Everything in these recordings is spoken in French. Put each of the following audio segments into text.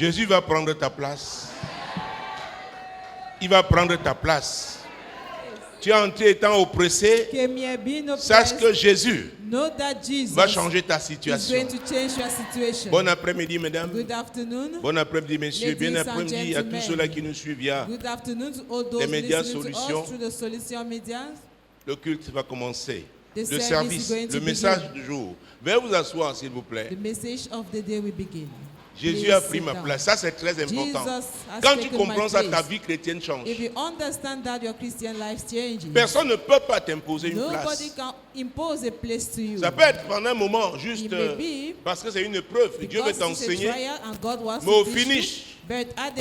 Jésus va prendre ta place. Il va prendre ta place. Tu es entré étant oppressé. Sache que Jésus va changer ta situation. Bon après-midi, mesdames. Bon après-midi, messieurs. Bien après-midi à tous ceux-là qui nous suivent via les médias Solutions. Le culte va commencer. Le service, le message du jour. Veuillez vous asseoir, s'il vous plaît. Jésus a pris ma place. Ça, c'est très important. Quand tu comprends ça, ta vie chrétienne change. Personne ne peut pas t'imposer une place. Ça peut être pendant un moment, juste parce que c'est une épreuve. Dieu veut t'enseigner. Mais au finish,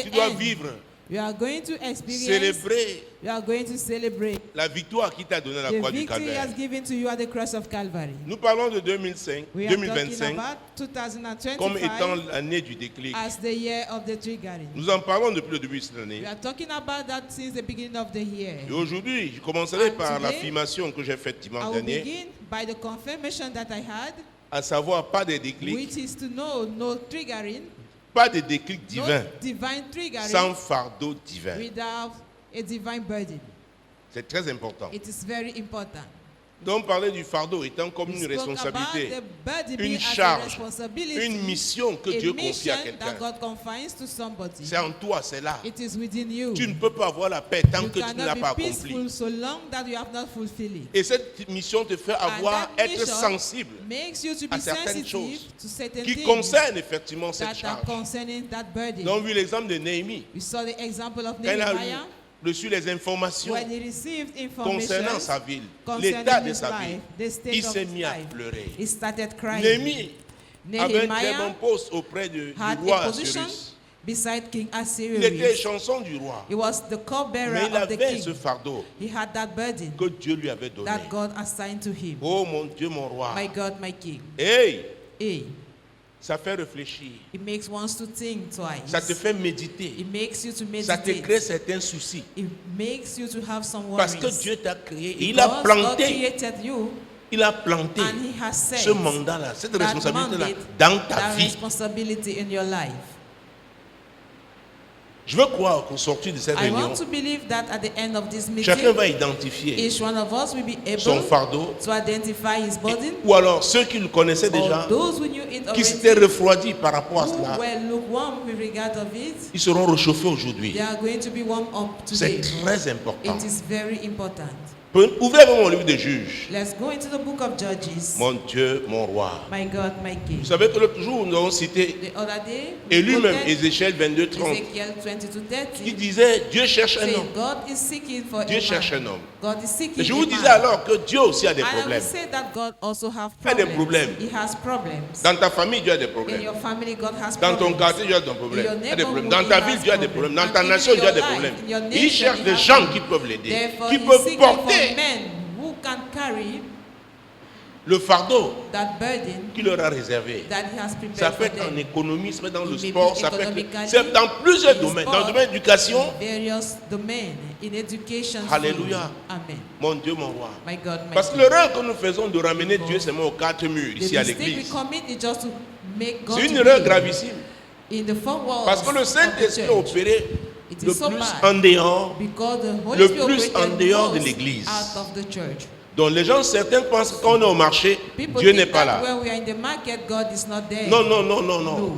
tu dois vivre. You are going to experience, célébrer you are going to celebrate la victoire qui t'a donné à la croix du Calvaire. Has given to you at the cross of Calvary. Nous parlons de 2025 comme étant l'année du déclic. As the year of the triggering. Nous en parlons depuis le début de cette année. We are talking about that since the beginning of the year. Et aujourd'hui, je commencerai par l'affirmation que j'ai faite dimanche dernier. I will begin by the confirmation that I had. À savoir, pas de déclic. Which is to know no triggering. Pas de déclic divin, sans fardeau divin. Without a divine burden. C'est très important. It is very important. Donc parler du fardeau étant comme une responsabilité, une charge, une mission que Dieu confie à quelqu'un. C'est en toi, c'est là. Tu ne peux pas avoir la paix tant que tu ne l'as pas accompli. Et cette mission te fait être sensible à certaines choses qui concernent effectivement cette charge. Nous avons vu l'exemple de Néhémie. Quand il a reçu les informations concernant sa ville, l'état de sa ville, il s'est mis à pleurer. Néhémie avait un très bon poste auprès du roi Assyrus. Il était chanson du roi. Mais il avait ce fardeau que Dieu lui avait donné. Oh mon Dieu, mon roi. Hey! Ça fait réfléchir. It makes one to think twice. Ça te fait méditer. It makes you to meditate. Ça te crée certains soucis. It makes you to have some worries. Parce que Dieu t'a créé. Il a planté. Il a planté ce mandat-là, cette responsabilité-là dans ta vie. Je veux croire qu'au sortir de cette réunion, chacun va identifier son fardeau, ou alors ceux qui le connaissaient déjà, qui s'étaient refroidis par rapport à cela, ils seront réchauffés aujourd'hui. C'est très important. Ouvrez avec mon livre de Juges. Let's go into the book of Judges. Mon Dieu, mon roi. My God, my King. Vous savez que l'autre jour, nous avons cité et lui-même, Ézéchiel 22:30, qui disait Dieu cherche un homme. Dieu cherche un homme. Et je vous disais alors que Dieu aussi a des problèmes. Il a des problèmes. Dans ta famille, Dieu a des problèmes. Dans ton quartier, Dieu a des problèmes. Il y a des problèmes. Dans ta ville, Dieu a des problèmes. Dans ta nation, Dieu a des problèmes. Il cherche des gens qui peuvent l'aider, qui peuvent porter le fardeau qu'il leur a réservé. Ça peut être en économie, ça peut être dans le sport, ça peut être dans plusieurs domaines. Dans le domaine de l'éducation. Alléluia. Mon Dieu, mon roi. Parce que l'erreur que nous faisons de ramener Dieu seulement aux quatre murs ici à l'église, c'est une erreur gravissime. Parce que le Saint-Esprit a opéré le plus en dehors, de l'église. Donc les gens, certains pensent que quand on est au marché, Dieu n'est pas là. Non.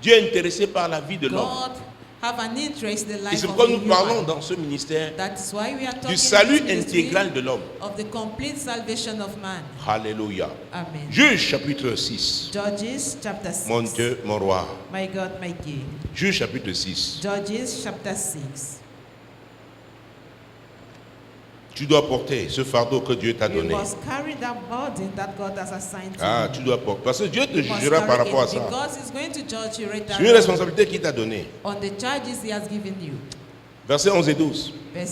Dieu est intéressé par la vie de l'homme. Et c'est pourquoi nous parlons dans ce ministère du salut intégral de l'homme. Alléluia. Juge chapitre 6. Mon Dieu, mon roi. Juge chapitre 6. Tu dois porter ce fardeau que Dieu t'a donné. Tu dois porter. Parce que Dieu te jugera par rapport à ça. C'est une responsabilité qu'il t'a donnée. Versets 11 et 12. Puis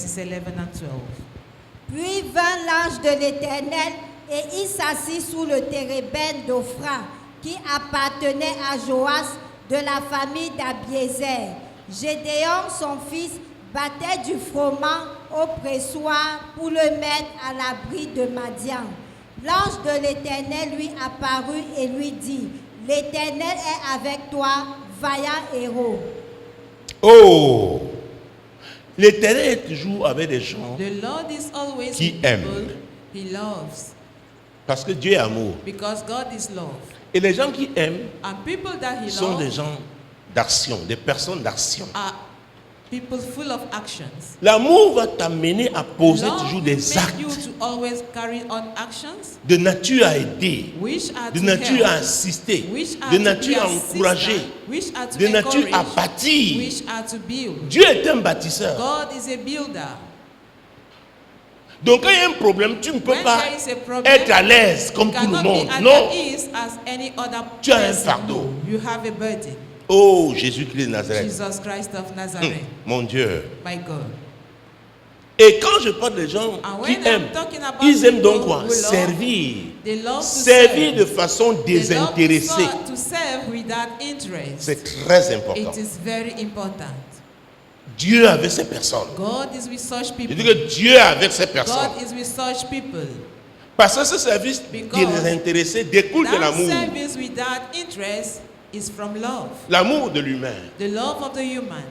vint l'ange de l'Éternel et il s'assit sous le térébinthe d'Ophra qui appartenait à Joas de la famille d'Abiézer. Gédéon, son fils, battait du froment au pressoir pour le mettre à l'abri de Madian. L'ange de l'Éternel lui apparut et lui dit: l'Éternel est avec toi, vaillant héros. Oh, l'Éternel est toujours avec des gens The Lord is always qui with aiment. people he loves. Parce que Dieu est amour. Because God is love. Et les gens qui aiment And people that he sont des loves gens d'action, des personnes d'action. are people full of actions. L'amour va t'amener à poser Love toujours will des make you actes to always carry on actions de nature à aider, which are de to nature à help, assister, which are de to nature be à assistant, encourager, which are to de nature à encourage, bâtir. which are to build. Dieu est un bâtisseur. God is a builder. Donc quand il y a un problème, tu ne peux When pas there is a problem, être à l'aise comme you tout le cannot monde. be at Non. ease as any other Tu as un person. fardeau. No, you have a burden. Oh, Jésus-Christ de Nazareth. Jesus Christ of Nazareth, Mon Dieu. my God. Et quand je parle des gens And qui when aiment, I'm talking about ils aiment donc people quoi? who love, Servir. they love to Servir serve. de façon They love désintéressée. to serve without interest. C'est très important. It is very important. Dieu avec ces personnes. God is with such Je people. dis que Dieu avec ces personnes. God is with such people. Parce que ce service Because désintéressé découle de That l'amour. service without interest is from love. L'amour de l'humain. The love of the human.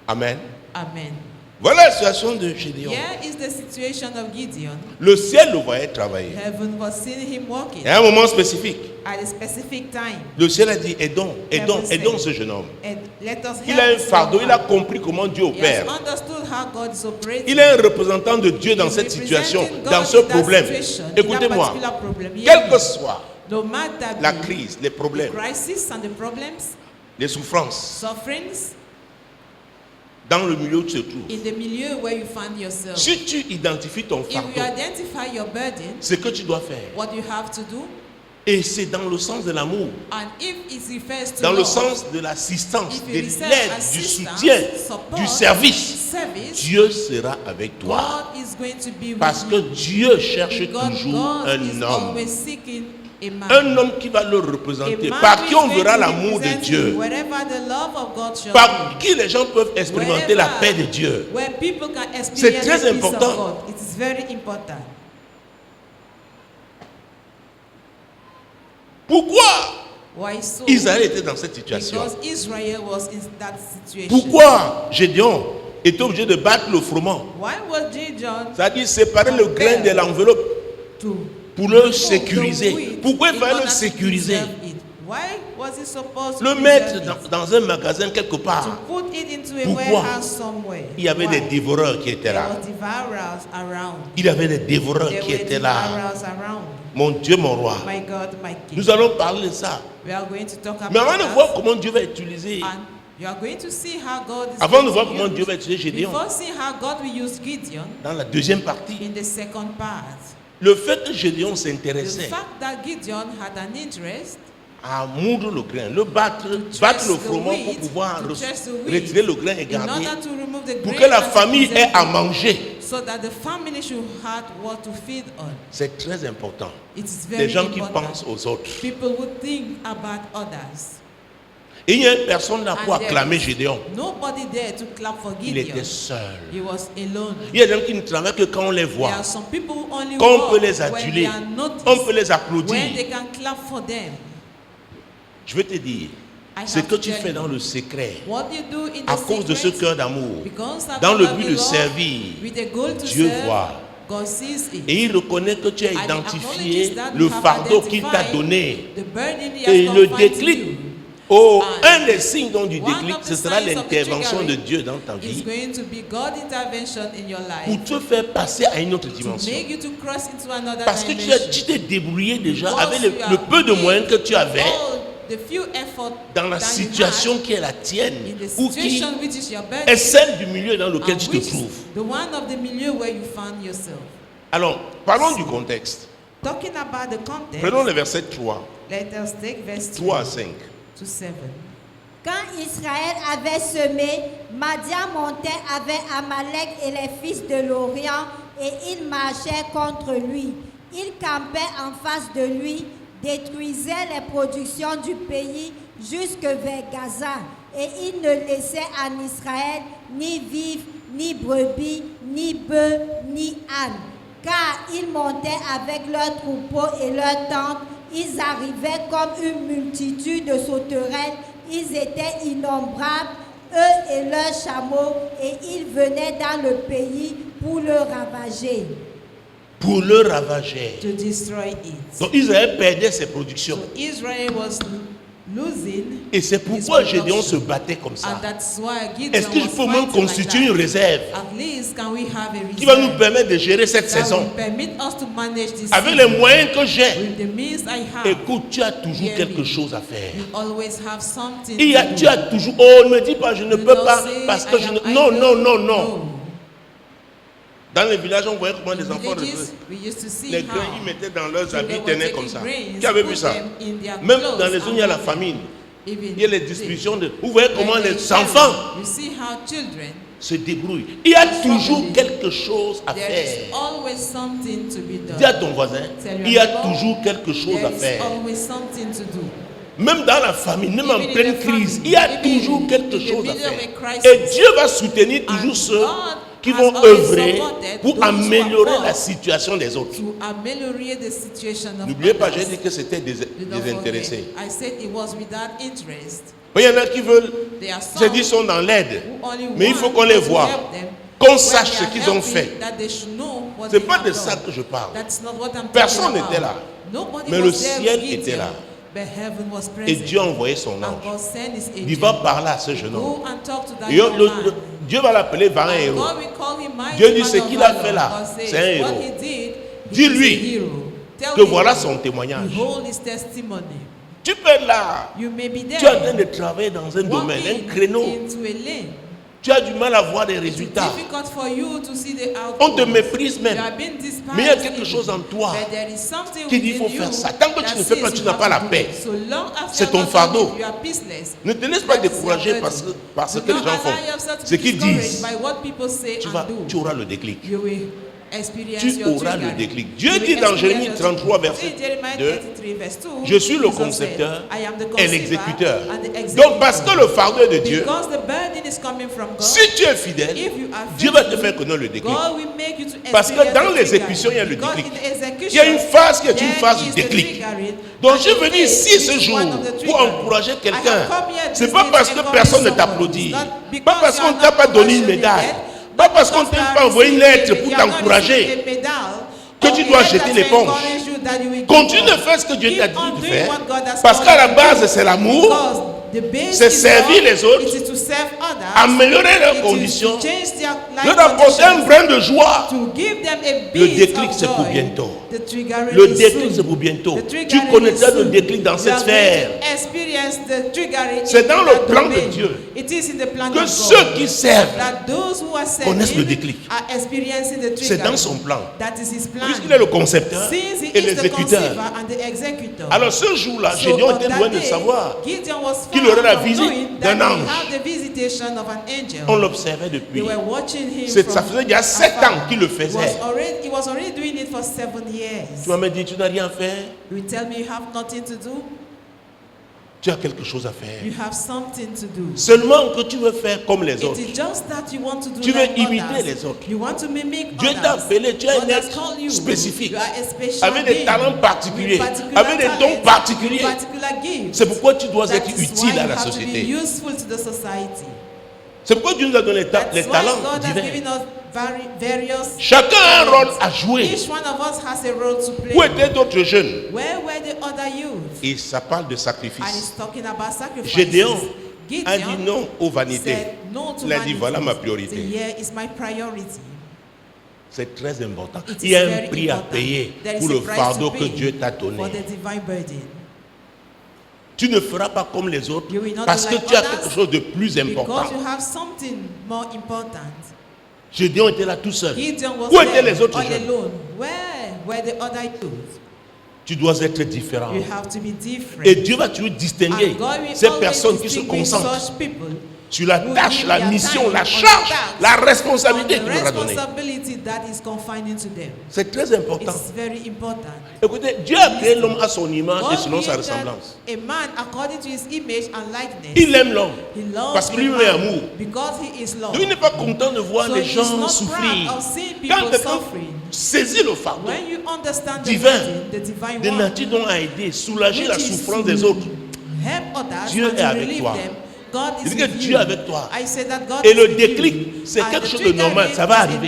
Amen. Amen. Voilà la situation de Gédéon. Here is the situation of Gideon. Le ciel le voyait travailler. Heaven was seeing him walking Et à un moment spécifique, at a specific time. le ciel a dit aidons, aidons, Heaven aidons said, ce jeune homme. And let us Il a un help this fardeau, il a man. compris comment Dieu He has opère. understood how God is operating. Il est un représentant de Dieu dans He's cette situation, representing God dans ce in that problème. situation, in that Écoutez-moi, particular problem. Hear quel me. que soit No matter la be crise, les the problèmes, crisis and the problems, les souffrances, sufferings, dans le milieu où tu te trouves, in the milieu where you find yourself, si tu identifies ton if you fardeau, identify your burden, ce que tu dois faire, what you have to do, et c'est dans le sens de l'amour, and if it refers to dans le love, sens de l'assistance, if de you receive l'aide, du assistance, soutien, support, du service, service, Dieu sera avec toi. God is going to be Parce with que you. Dieu cherche Because toujours God is un homme. always seeking a man. Un homme qui va le A représenter, man par who qui is on going verra to l'amour de represent Dieu, you wherever the love of God shall par be. qui les gens peuvent expérimenter la Wherever- paix de Dieu. Where people can experience C'est très the peace important. of God. It is very important. Pourquoi Why so? Israël était dans cette situation? Because Israel was in that situation. Pourquoi Gédéon était obligé de battre le froment? Why was Gideon C'est-à-dire séparer le grain de l'enveloppe to pour le remove sécuriser. the wheat Pourquoi il in fallait order le to sécuriser? preserve it? Why was he supposed Le to mettre preserve it? dans un magasin quelque To part. put it into a Pourquoi? warehouse somewhere. Il y avait Why? des dévoreurs qui étaient There là. was devourers around. Il y avait des dévoreurs There qui were étaient là. devourers around. Mon Dieu, mon roi. My God, my King. Nous allons parler de ça. We are going to talk about Mais avant de that. voir comment Dieu va utiliser, And you are going to see how God is avant de going voir to comment use- Dieu va utiliser Gédéon, Before seeing how God will use Gideon dans la deuxième partie, in the second part. le fait que Gédéon The s'intéressait fact that Gideon had an interest à moudre le grain, le battre to le thresh the froment pour wheat, pouvoir to thresh the wheat, retirer le grain et in garder, order to remove the pour grain que la and to famille preserve ait à it, manger. so that the family should have what to feed on. C'est très important. It is Les very gens qui important. pensent aux autres. People would think about others. Et il n'y a personne là pour And there acclamer is Gédéon. Nobody there to clap for Il Gideon. était seul. He was alone. Il y a des gens qui ne travaillent que quand on les There voit. are some people who only Qu'on walk peut les when aduler. they are noticed, On peut les when applaudir. they can clap for them. Je vais te dire, I ce have que to tu tell fais you, dans le secret, what you do in the à cause de ce secret, cœur d'amour, because of dans le God but you de love, servir, with a goal to Dieu serve, voit. God sees it. Et il reconnaît que tu as And he identifié acknowledges that le you have fardeau qu'il t'a identified donné. the burden he Et has le confined to déclic, you. oh, And un des signes donc du one déclic, of the ce sera signs of the l'intervention de triggering Dieu dans ta It's vie going to be God intervention in your pour life te faire passer à une autre to dimension. make you to cross into another Parce que dimension. tu t'es débrouillé déjà Because avec you le have peu de made moyens que tu avais all the few effort dans la that you situation had qui est la tienne in the ou qui situation which is your burden, est celle du milieu dans lequel and tu which te is trouves. the one of the milieu where you found yourself. Alors, parlons du contexte. Talking about the context, Prenons le verset 3, let us take verse 3 à 5. to 7. Quand Israël avait semé, Madian montait avec Amalek et les fils de l'Orient et ils marchaient contre lui. Ils campaient en face de lui, détruisaient les productions du pays jusque vers Gaza et ils ne laissaient en Israël ni vivres, ni brebis, ni bœufs, ni ânes. Car ils montaient avec leurs troupeaux et leurs tentes ils arrivaient comme une multitude de sauterelles. Ils étaient innombrables, eux et leurs chameaux, et ils venaient dans le pays pour le ravager. Pour le ravager. To destroy it. Donc Israël perdait ses productions. So Israel was losing. Et c'est pourquoi Gédéon se battait comme ça. Est-ce qu'il faut même constituer une réserve qui va nous permettre de gérer cette saison avec les moyens que j'ai? Écoute, tu as toujours quelque chose à faire. Tu as toujours, oh, ne me dis pas je ne peux pas parce que je ne... Non, non, non, non. Dans les villages, on voyait comment les enfants, les grains, ils mettaient dans leurs habits, ils tenaient comme ça. Qui avait vu ça? Même dans les zones, il y a la famine. Il y a les distributions de... Vous voyez comment les enfants se débrouillent. Il y a toujours quelque chose à faire. Dis à ton voisin, il y a toujours quelque chose à faire. Même dans la famine, même en pleine crise, il y a toujours quelque chose à faire. Et Dieu va soutenir toujours ceux qui vont œuvrer pour améliorer la situation des autres. N'oubliez pas, j'ai dit que c'était désintéressé. Il y en a qui veulent, c'est dit, sont dans l'aide, mais il faut qu'on les voie, qu'on sache ce qu'ils ont fait. Ce n'est pas de ça que je parle. Personne n'était là, mais le ciel était là. Et Dieu a envoyé son ange. Il va parler à ce jeune homme. Dieu va l'appeler vers un héros. Dieu dit ce qu'il a fait là, c'est un héros. Dis-lui que voilà son témoignage. Tu peux être là. Tu es en train de travailler dans un domaine, un créneau. Tu as du mal à voir des résultats. On te méprise même. Mais il y a quelque chose en toi qui dit qu'il faut faire ça. Tant que tu ne fais pas, tu n'as pas la paix. C'est ton fardeau. Ne te laisse pas décourager par ce que les gens font. Ce qu'ils disent. Tu auras le déclic. Tu auras le déclic. Dieu dit dans Jérémie 33, verset 2, je suis le concepteur et l'exécuteur. Donc parce que le fardeau est de Dieu, si tu es fidèle, Dieu va te faire connaître le déclic. Parce que dans l'exécution, il y a le déclic. Il y a une phase qui est une phase du déclic. Donc je suis venu ici ce jour pour encourager quelqu'un. Ce n'est pas parce que personne ne t'applaudit, pas parce qu'on ne t'a pas donné une médaille, pas parce qu'on ne t'a pas envoyé une lettre pour t'encourager que tu dois jeter l'éponge. Continue de faire ce que Dieu t'a dit de faire. Parce qu'à la base, c'est l'amour. C'est servir les autres, améliorer leurs conditions, leur apporter un brin de joie. Le déclic, c'est pour bientôt. Le déclic, c'est pour bientôt. Tu connaîtras le déclic dans cette sphère. C'est dans le plan de Dieu que ceux qui servent connaissent le déclic. C'est dans son plan. Puisqu'il est le concepteur et l'exécuteur. Alors ce jour-là, Gédéon était loin de savoir qu'il aurait la visite d'un ange. On l'observait depuis. Ça faisait déjà 7 ans qu'il le faisait. Tu m'as dit, tu n'as rien fait. Tu as quelque chose à faire. Seulement que tu veux faire comme les autres. Tu veux imiter les autres. Dieu t'a appelé, tu es un être spécifique, avec des talents particuliers, avec des dons particuliers. C'est pourquoi tu dois être utile à la société. C'est pourquoi Dieu nous a donné les talents divins. Chacun a un rôle à jouer. Où étaient d'autres jeunes? Et ça parle de sacrifice. Gédéon a dit non aux vanités. Il a dit voilà ma priorité. C'est très important. Il y a un prix à payer pour le fardeau que Dieu t'a donné. Tu ne feras pas comme les autres parce que tu as quelque chose de plus important. Gédéon était là tout seul. Où étaient les autres jeunes? Tu dois être différent. Et Dieu va toujours distinguer ces personnes qui se concentrent sur la tâche, la mission, la charge, la responsabilité qu'il leur a donnée. C'est très important. Écoutez, Dieu a créé l'homme à son image et selon sa ressemblance. Il aime l'homme parce qu'il lui est amour. Dieu n'est pas content de voir les gens souffrir. Quand quelqu'un saisit le fardeau divin de nature dont a aidé, soulager la souffrance des autres, Dieu est avec toi. Je dis que Dieu est avec toi. Et le déclic, c'est quelque chose de normal. Ça va arriver.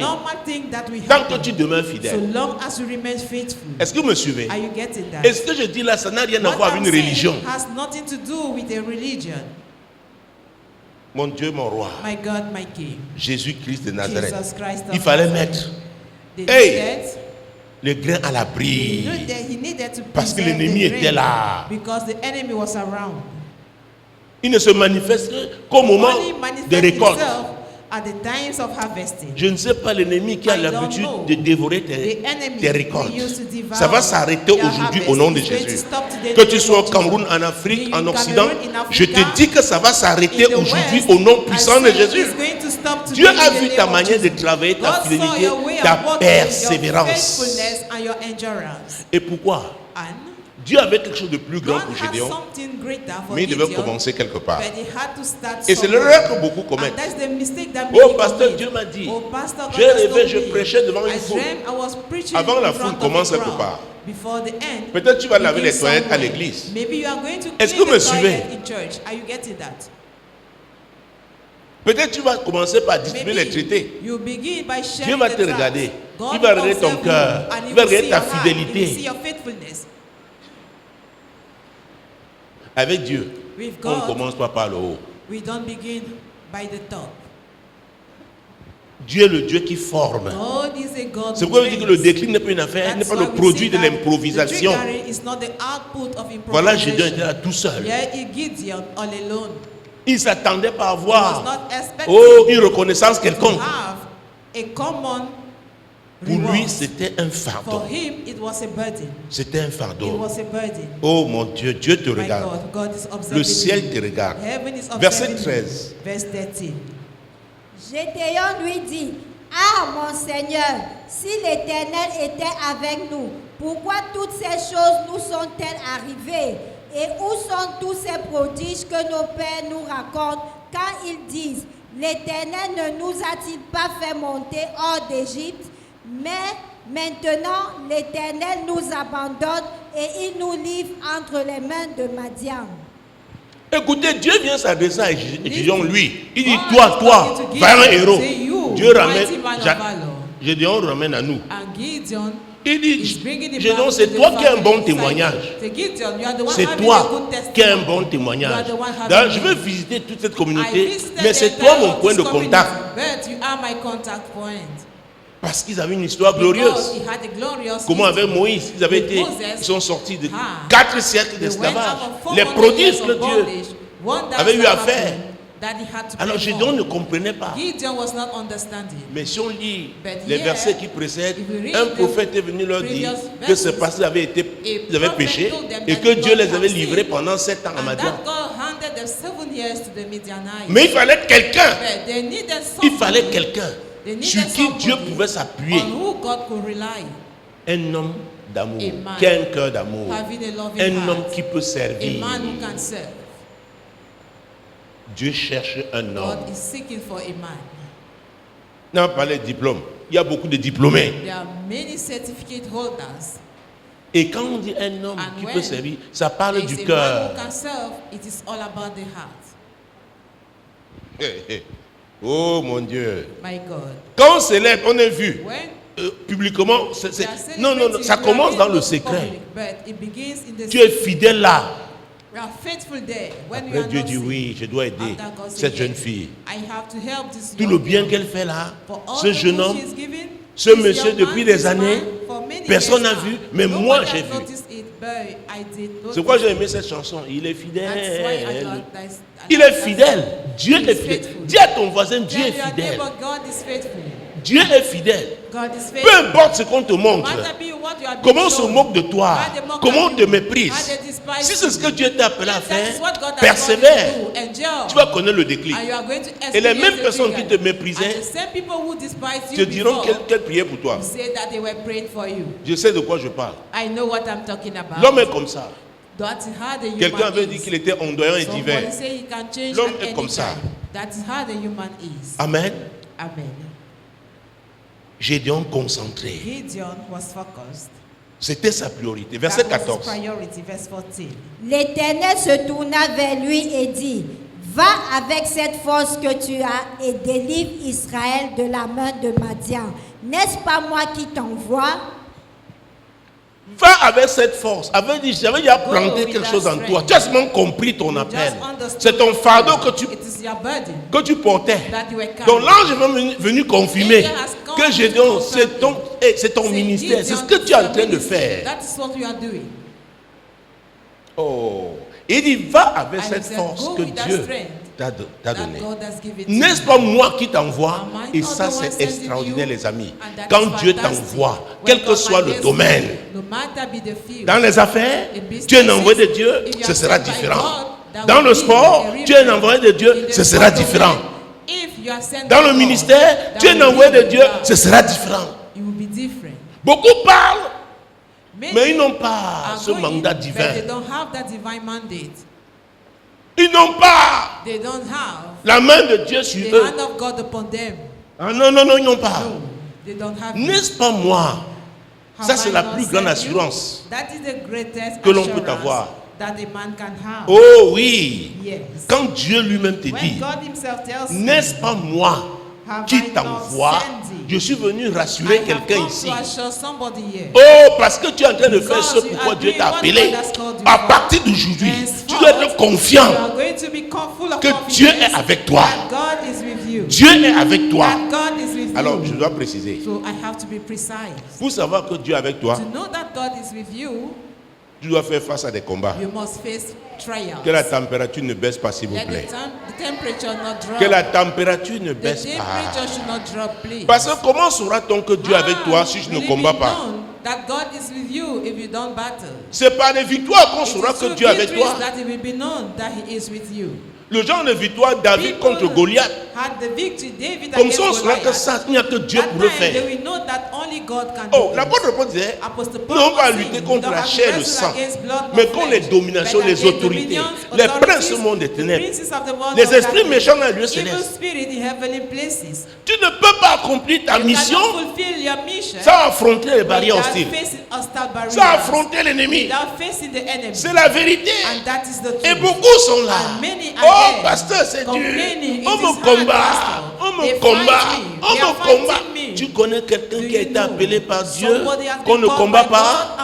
Tant que tu demeures fidèle. Est-ce que vous me suivez? Et ce que je dis là, ça n'a rien à voir avec une religion. Mon Dieu, mon roi. Jésus-Christ de Nazareth. Il fallait mettre le grain à l'abri. Parce que l'ennemi était là. Il ne se manifeste qu'au moment de récolte. Je ne sais pas l'ennemi qui a l'habitude de dévorer tes récoltes. Ça va s'arrêter aujourd'hui au nom de Jésus. Que tu sois au Cameroun, en Afrique, en Occident, je te dis que ça va s'arrêter aujourd'hui au nom puissant de Jésus. Dieu a vu ta manière de travailler, ta fidélité, ta persévérance. Et pourquoi? Dieu avait quelque chose de plus grand pour Gédéon, mais il devait commencer quelque part. Et c'est l'erreur que beaucoup commettent. Oh pasteur, Dieu m'a dit, j'ai rêvé, je prêchais devant une foule. Avant la foule commence quelque part. Peut-être tu vas laver les toilettes à l'église. Est-ce que vous me suivez? Peut-être tu vas commencer par distribuer les traités. Dieu va te regarder. Il va regarder ton cœur. Il va regarder ta fidélité. Avec Dieu, on ne commence pas par le haut. Dieu est le Dieu qui forme. C'est pourquoi je dis que le déclin n'est pas une affaire, n'est pas le produit de l'improvisation. Voilà, Gédéon était là tout seul. Il ne s'attendait pas à avoir une reconnaissance quelconque. Pour lui, c'était un fardeau. C'était un fardeau. Oh mon Dieu, Dieu te regarde. Le ciel te regarde. Verset 13. Gédéon lui dit, ah mon Seigneur, si l'Éternel était avec nous, pourquoi toutes ces choses nous sont-elles arrivées? Et où sont tous ces prodiges que nos pères nous racontent quand ils disent, l'Éternel ne nous a-t-il pas fait monter hors d'Égypte? Mais maintenant, l'Éternel nous abandonne et il nous livre entre les mains de Madian. Écoutez, Dieu vient s'adresser à Gédéon, lui. Il dit, toi, vaillant héros. Dieu ramène, Gédéon ramène à nous. Il dit, Gédéon, c'est toi qui as un bon témoignage. C'est toi qui as un bon témoignage. Donc, je veux visiter toute cette communauté, mais c'est toi mon point de contact. Parce qu'ils avaient une histoire glorieuse. Comment avec Moïse, ils sont sortis de 4 siècles d'esclavage. Les prodiges que Dieu avait eu à faire. Alors Gédéon ne comprenait pas. Mais si on lit les versets qui précèdent, un prophète est venu leur dire que ce passé ils avaient péché et que Dieu les avait livrés pendant 7 ans à Madian. Mais il fallait quelqu'un. Il fallait quelqu'un sur qui Dieu pouvait s'appuyer. Un homme d'amour, qui a un cœur d'amour, un homme qui peut servir. Dieu cherche un homme. On va parler de diplôme. Il y a beaucoup de diplômés. Et quand on dit un homme qui peut servir, ça parle du cœur. Oh mon Dieu. Quand on célèbre, on est vu publiquement. Non, ça commence dans le secret. Tu es fidèle là. Après, Dieu dit oui, je dois aider cette jeune fille. Tout le bien qu'elle fait là, ce jeune homme, ce monsieur depuis des années, personne n'a vu, mais moi j'ai vu. C'est pourquoi j'ai aimé cette chanson. Il est fidèle. Il est fidèle. Dieu est fidèle. Dis à ton voisin, Dieu est fidèle. Dieu est fidèle. Peu importe ce qu'on te montre, comment on se moque de toi, comment on te méprise. Si c'est ce que Dieu t'a appelé à faire, persévère. Tu vas connaître le déclic. Et les mêmes personnes qui te méprisaient te diront qu'elles priaient pour toi. Je sais de quoi je parle. L'homme est comme ça. Quelqu'un avait dit qu'il était ondoyant et divers. L'homme est comme ça. Amen. Gédéon concentré. C'était sa priorité. Verset 14. L'Éternel se tourna vers lui et dit: Va avec cette force que tu as et délivre Israël de la main de Madian. N'est-ce pas moi qui t'envoie? Va avec cette force. J'avais déjà planté quelque chose en toi. Tu as seulement compris ton appel. C'est ton fardeau que tu portais. Donc l'ange est venu confirmer que Gédéon, c'est ton ministère. C'est ce que tu es en train de faire. Oh. Il dit, va avec cette force que Dieu t'a donnée. N'est-ce pas moi qui t'envoie? Et ça, c'est extraordinaire, les amis. Quand Dieu t'envoie, quel que soit le domaine, dans les affaires, tu es un envoyé de Dieu, ce sera différent. Dans le sport, tu es un envoyé de Dieu, ce sera différent. Dans le ministère, tu es un envoyé de Dieu, ce sera différent. Beaucoup parlent, mais ils n'ont pas ce mandat divin. Ils n'ont pas la main de Dieu sur eux. Ah non, ils n'ont pas. N'est-ce pas moi? Ça, c'est la plus grande assurance que l'on peut avoir. Oh oui. Quand Dieu lui-même te dit, n'est-ce pas moi qui t'envoie? Je suis venu rassurer quelqu'un ici. Oh, parce que tu es en train de faire ce pourquoi Dieu t'a appelé. À partir d'aujourd'hui, tu dois être confiant que Dieu est avec toi. Dieu est avec toi. Alors, je dois préciser. Pour savoir que Dieu est avec toi, tu dois faire face à des combats. Que la température ne baisse pas, s'il vous plaît. Que la température ne baisse pas. Parce que comment saura-t-on que Dieu est avec toi si je ne combats pas? C'est par des victoires qu'on saura que Dieu est avec toi. Le genre de victoire David contre Goliath. Comme ça on saura que ça, il n'y a que Dieu pour le faire. Oh, l'apôtre Paul disait, non pas lutter contre la chair et le sang, mais contre les dominations, les autorités, les princes du monde des ténèbres, les esprits méchants dans les lieux célestes. Tu ne peux pas accomplir ta mission sans affronter les barrières hostiles, sans affronter l'ennemi. C'est la vérité. Et beaucoup sont là. Oh, pasteur, c'est dur. On me combat. Tu connais quelqu'un qui a été appelé par Dieu, qu'on ne combat pas?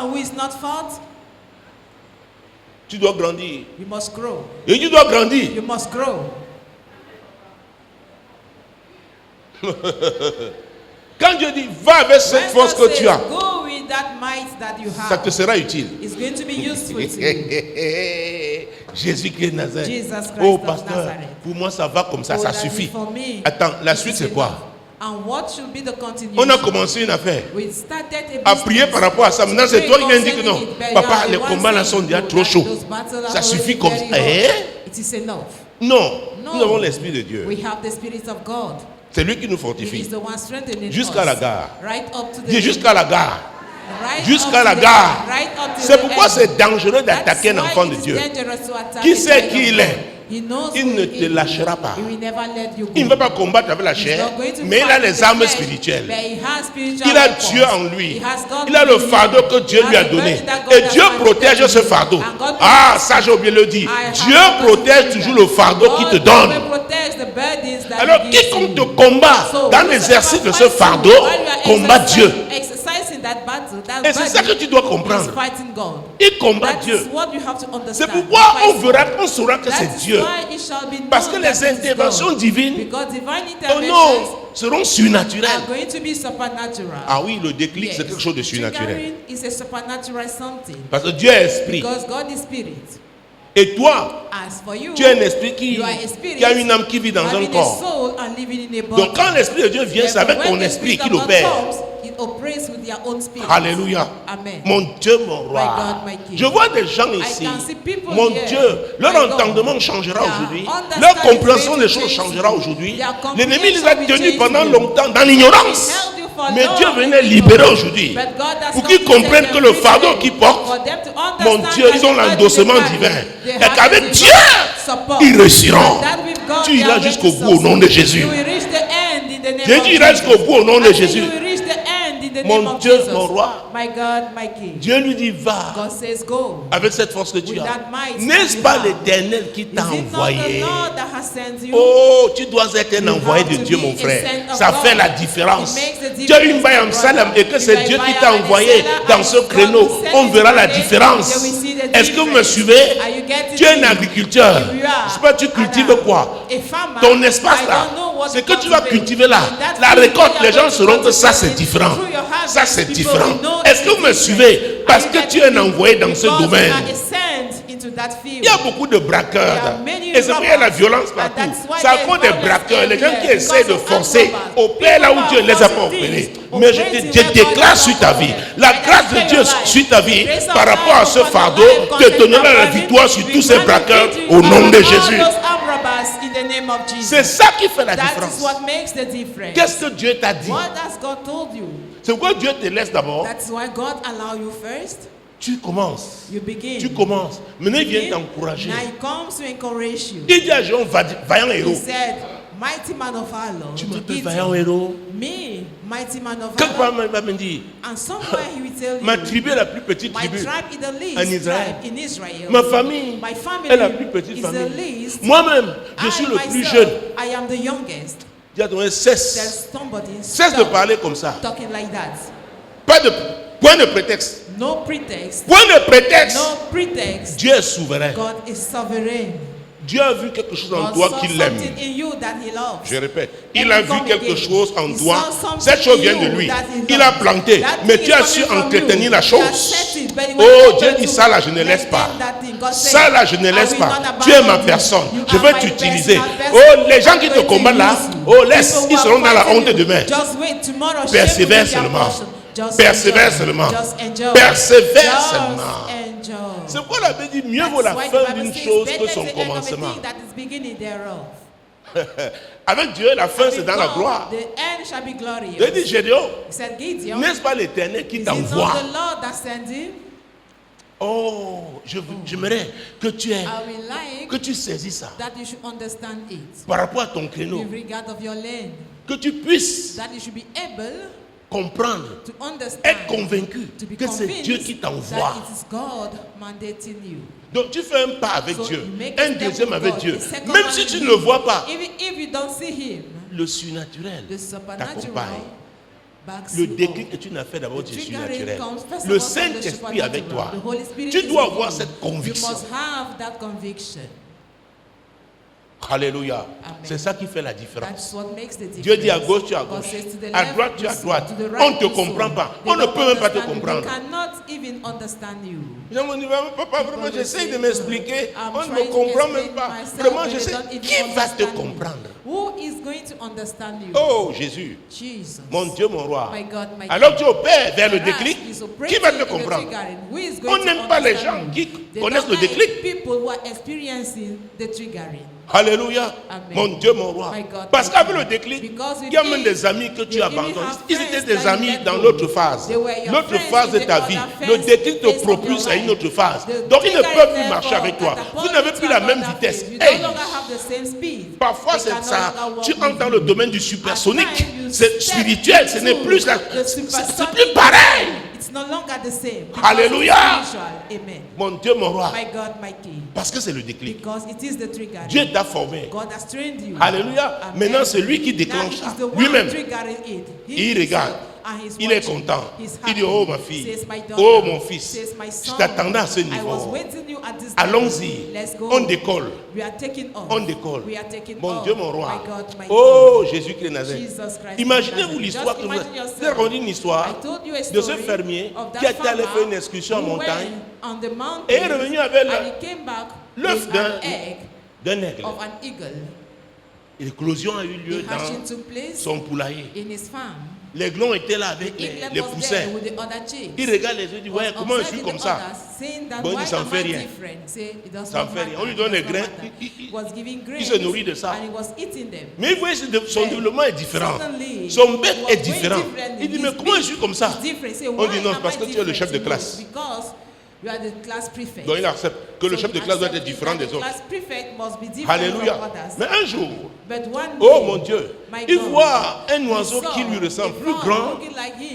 Tu dois grandir. Et tu dois grandir. Quand Dieu dit, va avec cette force que tu as, ça te sera utile. Jésus-Christ de Nazareth. Oh, pasteur, pour moi ça va comme ça, ça suffit. Attends, la suite c'est quoi? On a commencé une affaire à prier par rapport à ça. Maintenant c'est toi qui viens dire que non, papa, les combats là sont déjà trop chauds. Ça suffit comme ça. Non, nous avons l'Esprit de Dieu. C'est lui qui nous fortifie. Jusqu'à la gare. Jusqu'à la gare. Jusqu'à la gare. C'est pourquoi c'est dangereux d'attaquer un enfant de Dieu. Qui sait qui il est? Il ne te lâchera pas. Il ne va pas combattre avec la chair, mais il a les armes spirituelles. Il a Dieu en lui. Il a le fardeau que Dieu lui a donné. Et Dieu protège ce fardeau. Ah, ça j'ai oublié de le dire. Dieu protège toujours le fardeau qu'il te donne. Alors quiconque te combat dans l'exercice de ce fardeau, combat Dieu. Et c'est ça que tu dois comprendre. Il combat Dieu. C'est pourquoi on saura que c'est Dieu. Parce que les interventions divines, oh non, seront surnaturelles. Ah oui, le déclic, c'est quelque chose de surnaturel. Parce que Dieu est esprit. Et toi, Tu es un esprit qui a une âme qui vit dans un corps. Donc quand l'Esprit de Dieu vient, c'est avec ton esprit qu'il opère. Alléluia. Amen. Mon Dieu, mon roi. Je vois des gens ici. Mon Dieu, leur entendement changera aujourd'hui. Leur compréhension des choses changera aujourd'hui. L'ennemi les a tenus pendant longtemps dans l'ignorance. Mais Dieu venait libérer aujourd'hui pour qu'ils comprennent que le fardeau qu'ils portent, mon Dieu, ils ont l'endossement divin. Et qu'avec Dieu, ils réussiront. Tu iras jusqu'au bout au nom de Jésus. J'ai dit, iras jusqu'au bout au nom de Jésus. Mon Dieu, mon roi. Dieu lui dit, va avec cette force que tu as. N'est-ce pas l'Éternel qui t'a envoyé? Oh, tu dois être un envoyé de Dieu, mon frère. Ça fait la différence. Tu as une baille en salam et que c'est Dieu qui t'a envoyé dans ce créneau. On verra la différence. Est-ce que vous me suivez? Tu es un agriculteur. Je sais pas, tu cultives quoi? Ton espace là, c'est que tu vas cultiver là. La récolte, les gens sauront que ça c'est différent. Ça c'est différent. Est-ce que vous me suivez? Parce que tu es un envoyé dans ce domaine. Il y a beaucoup de braqueurs. Et c'est pourquoi il y a la violence partout. C'est à cause des braqueurs, les gens qui essaient de forcer opèrent là où Dieu ne les a pas opérés. Mais je déclare sur ta vie, la grâce de Dieu sur ta vie par rapport à ce fardeau te donnera la victoire sur tous ces braqueurs au nom de Jésus. C'est ça qui fait la différence. Qu'est-ce que Dieu t'a dit? C'est pourquoi Dieu te laisse d'abord. Tu commences. Tu commences. Maintenant, il vient t'encourager. Il dit à Jean, vaillant héros. Tu m'appelles vaillant héros. Quelque part, il va me dire, ma tribu est la plus petite tribu en Israël. Ma famille est la plus petite famille. Moi-même, je suis le plus jeune. Dis à ton frère, cesse de parler comme ça. Pas de point de prétexte. No pretext. Point de prétexte. No pretext. Dieu est souverain. God is sovereign. Dieu a vu quelque chose en toi qu'il aime. Je répète, il a vu quelque chose en toi. Cette chose vient de lui. Il a planté, mais tu as su entretenir la chose. Oh, Dieu dit ça là, je ne laisse pas. Ça là, je ne laisse pas. Tu es ma personne. Je vais t'utiliser. Oh, les gens qui te combattent là, oh, laisse, ils seront dans la honte demain. Persévère seulement. Persévère seulement. Persévère seulement. C'est pourquoi la Bible dit mieux vaut la fin d'une chose que son commencement. Avec Dieu, la fin c'est dans la gloire. Il dit Gédéon, n'est-ce pas l'Éternel qui t'envoie? Oh, j'aimerais que tu saisis ça par rapport à ton créneau. Que tu puisses comprendre, être convaincu que c'est Dieu qui t'envoie. Donc tu fais un pas avec Dieu, un deuxième avec Dieu. Même si tu ne le vois pas, le surnaturel t'accompagne. Le déclic que tu n'as fait d'abord du surnaturel. Le Saint-Esprit avec toi. Tu dois avoir cette conviction. Alléluia. C'est ça qui fait la différence. Dieu dit à gauche, tu es à gauche. À droite, tu es à droite. On ne te comprend pas. On ne peut même pas te comprendre. Papa, vraiment, j'essaie de m'expliquer. On ne me comprend même pas. Vraiment, je sais. Qui va te comprendre? Oh, Jésus. Mon Dieu, mon roi. Alors tu opères vers le déclic. Qui va te comprendre? On n'aime pas les gens qui connaissent le déclic. Alléluia. Mon Dieu, mon roi. Parce qu'avec le déclic, il y a même des amis que tu abandonnes. Ils étaient des amis dans l'autre phase. L'autre phase de ta vie. Le déclic te propulse à une autre phase. Donc ils ne peuvent plus marcher avec toi. Vous n'avez plus la même vitesse. Hey. Parfois c'est ça. Tu entres dans le domaine du supersonique. C'est spirituel. Ce n'est plus c'est plus pareil. Alléluia. Mon Dieu, mon roi. Parce que c'est le déclic. Dieu t'a formé. Alléluia. Maintenant, c'est lui qui déclenche ça. Lui-même. Il regarde. Il est content. Il dit, oh ma fille, oh mon fils, je t'attendais à ce niveau. Allons-y, on décolle. On décolle. Mon Dieu, mon roi. Oh Jésus-Christ de Nazareth. Imaginez-vous l'histoire que vous avez raconté, une histoire de ce fermier qui a été allé faire une excursion en montagne et est revenu avec l'œuf d'un aigle. L'éclosion a eu lieu dans son poulailler. L'aiglon était là avec les poussins. Il regarde les yeux et dit, ouais, comment je suis comme ça? Bon, il dit, ça ne fait rien. Ça ne fait rien. On lui donne les grains, il se nourrit de ça. Mais vous voyez, son développement est différent. Son bec est différent. Il dit, mais comment je suis comme ça? On dit, non, parce que tu es le chef de classe. Donc il accepte que le chef de classe doit être différent des autres. Alléluia. Mais un jour, oh mon Dieu, il voit un oiseau qui lui ressemble, plus grand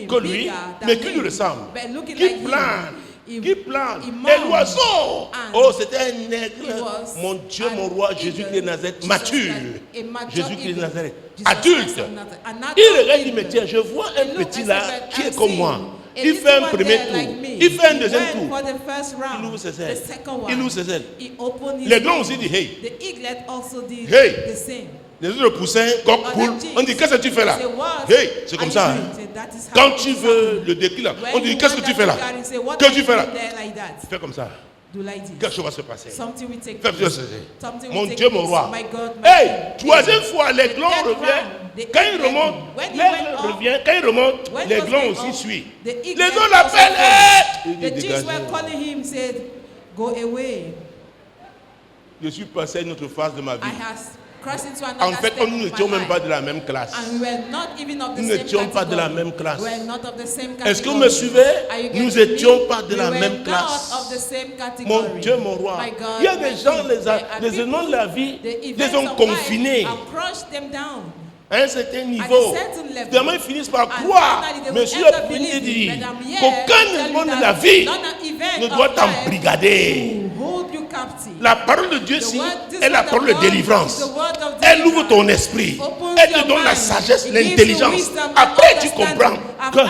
que lui, mais qui lui ressemble, qui plane. Et l'oiseau, oh c'était un aigle, mon Dieu, mon roi, Jésus-Christ de Nazareth, mature. Jésus-Christ de Nazareth, adulte. Il regarde, il dit, mais tiens, je vois un petit là qui est comme moi. Il fait un premier tour, il fait un deuxième tour, il ouvre ses ailes, il ouvre ses ailes. L'aiglon aussi dit hey, hey. Les autres poussins, coq, poule, on dit qu'est-ce que tu fais là? Hey, c'est comme ça. Hein? Quand tu veux le déclic là, on dit qu'est-ce que tu fais là? Qu'est-ce que tu fais là? Fais comme ça. Quelque chose va se passer. Mon Dieu, mon roi. Hey, troisième fois, l'aiglon revient. Quand il remonte, l'aigle revient. Quand il remonte, l'aiglon aussi suit. Les autres l'appellent. Il dit dégagez. Je suis passé à une autre phase de ma vie. En fait, nous n'étions même pas de la même classe. Nous n'étions pas de la même classe. Est-ce que vous me suivez? Nous n'étions pas de la même classe. Mon Dieu, mon roi. Il y a des gens, les éléments de la vie, les ont confinés à un certain niveau. Demain, ils finissent par croire. Monsieur a dit qu'aucun élément de la vie ne doit t'embrigader. La parole de Dieu ici est la parole de délivrance. Elle ouvre ton esprit. Elle te donne la sagesse, l'intelligence. Après tu comprends que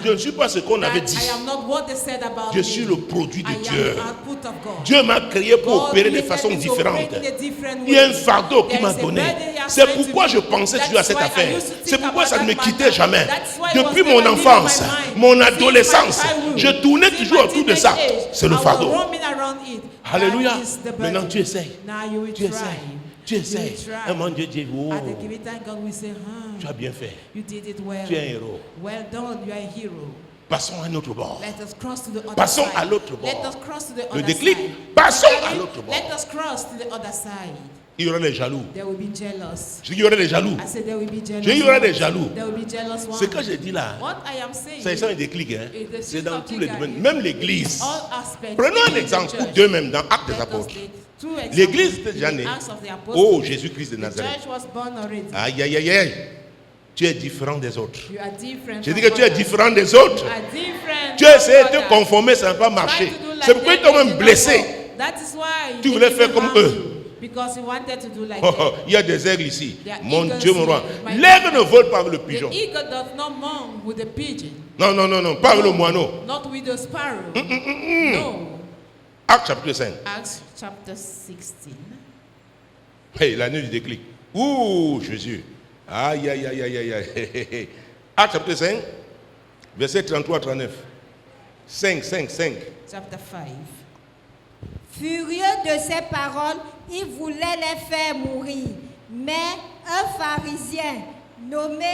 je ne suis pas ce qu'on avait dit. Je suis le produit de Dieu. Dieu m'a créé pour opérer de façon différente. Il y a un fardeau qui m'a donné. C'est pourquoi je pensais toujours à cette affaire. C'est pourquoi ça ne me quittait jamais. Depuis mon enfance, mon adolescence, je tournais toujours autour de ça. C'est le fardeau. Alléluia. Maintenant tu essayes. Tu essayes. Et mon Dieu dit, oh, tu as bien fait. Tu es un héros. Passons à un autre bord. Passons à l'autre bord. Le déclic, passons à l'autre bord. Il y aura des jaloux. Il y aura des jaloux. Il y aura des jaloux. Ce que j'ai dit là, c'est un déclic. Hein? C'est dans tous les domaines. Même l'église. Prenons un exemple ou deux même dans Actes des Apôtres. L'église était déjà née. Oh, Jésus-Christ de Nazareth. Aïe, aïe, aïe, aïe. Tu es différent des autres. J'ai dit que tu es différent des autres. Tu as essayé de te conformer, ça n'a pas marché. C'est pourquoi ils t'ont même blessé. Tu voulais faire comme eux. Il y a des aigles ici. Mon Dieu, mon roi. L'aigle ne vole pas avec le pigeon. Non, non, non, non, pas avec le moineau. Acte chapitre 5. Acts chapter 16. Hey, la nuit du déclic. Ouh, Jésus. Aïe, aïe, aïe, aïe, aïe. Acte chapitre 5, verset 33-39. 5. Chapter 5. Furieux de ces paroles, il voulait les faire mourir. Mais un pharisien nommé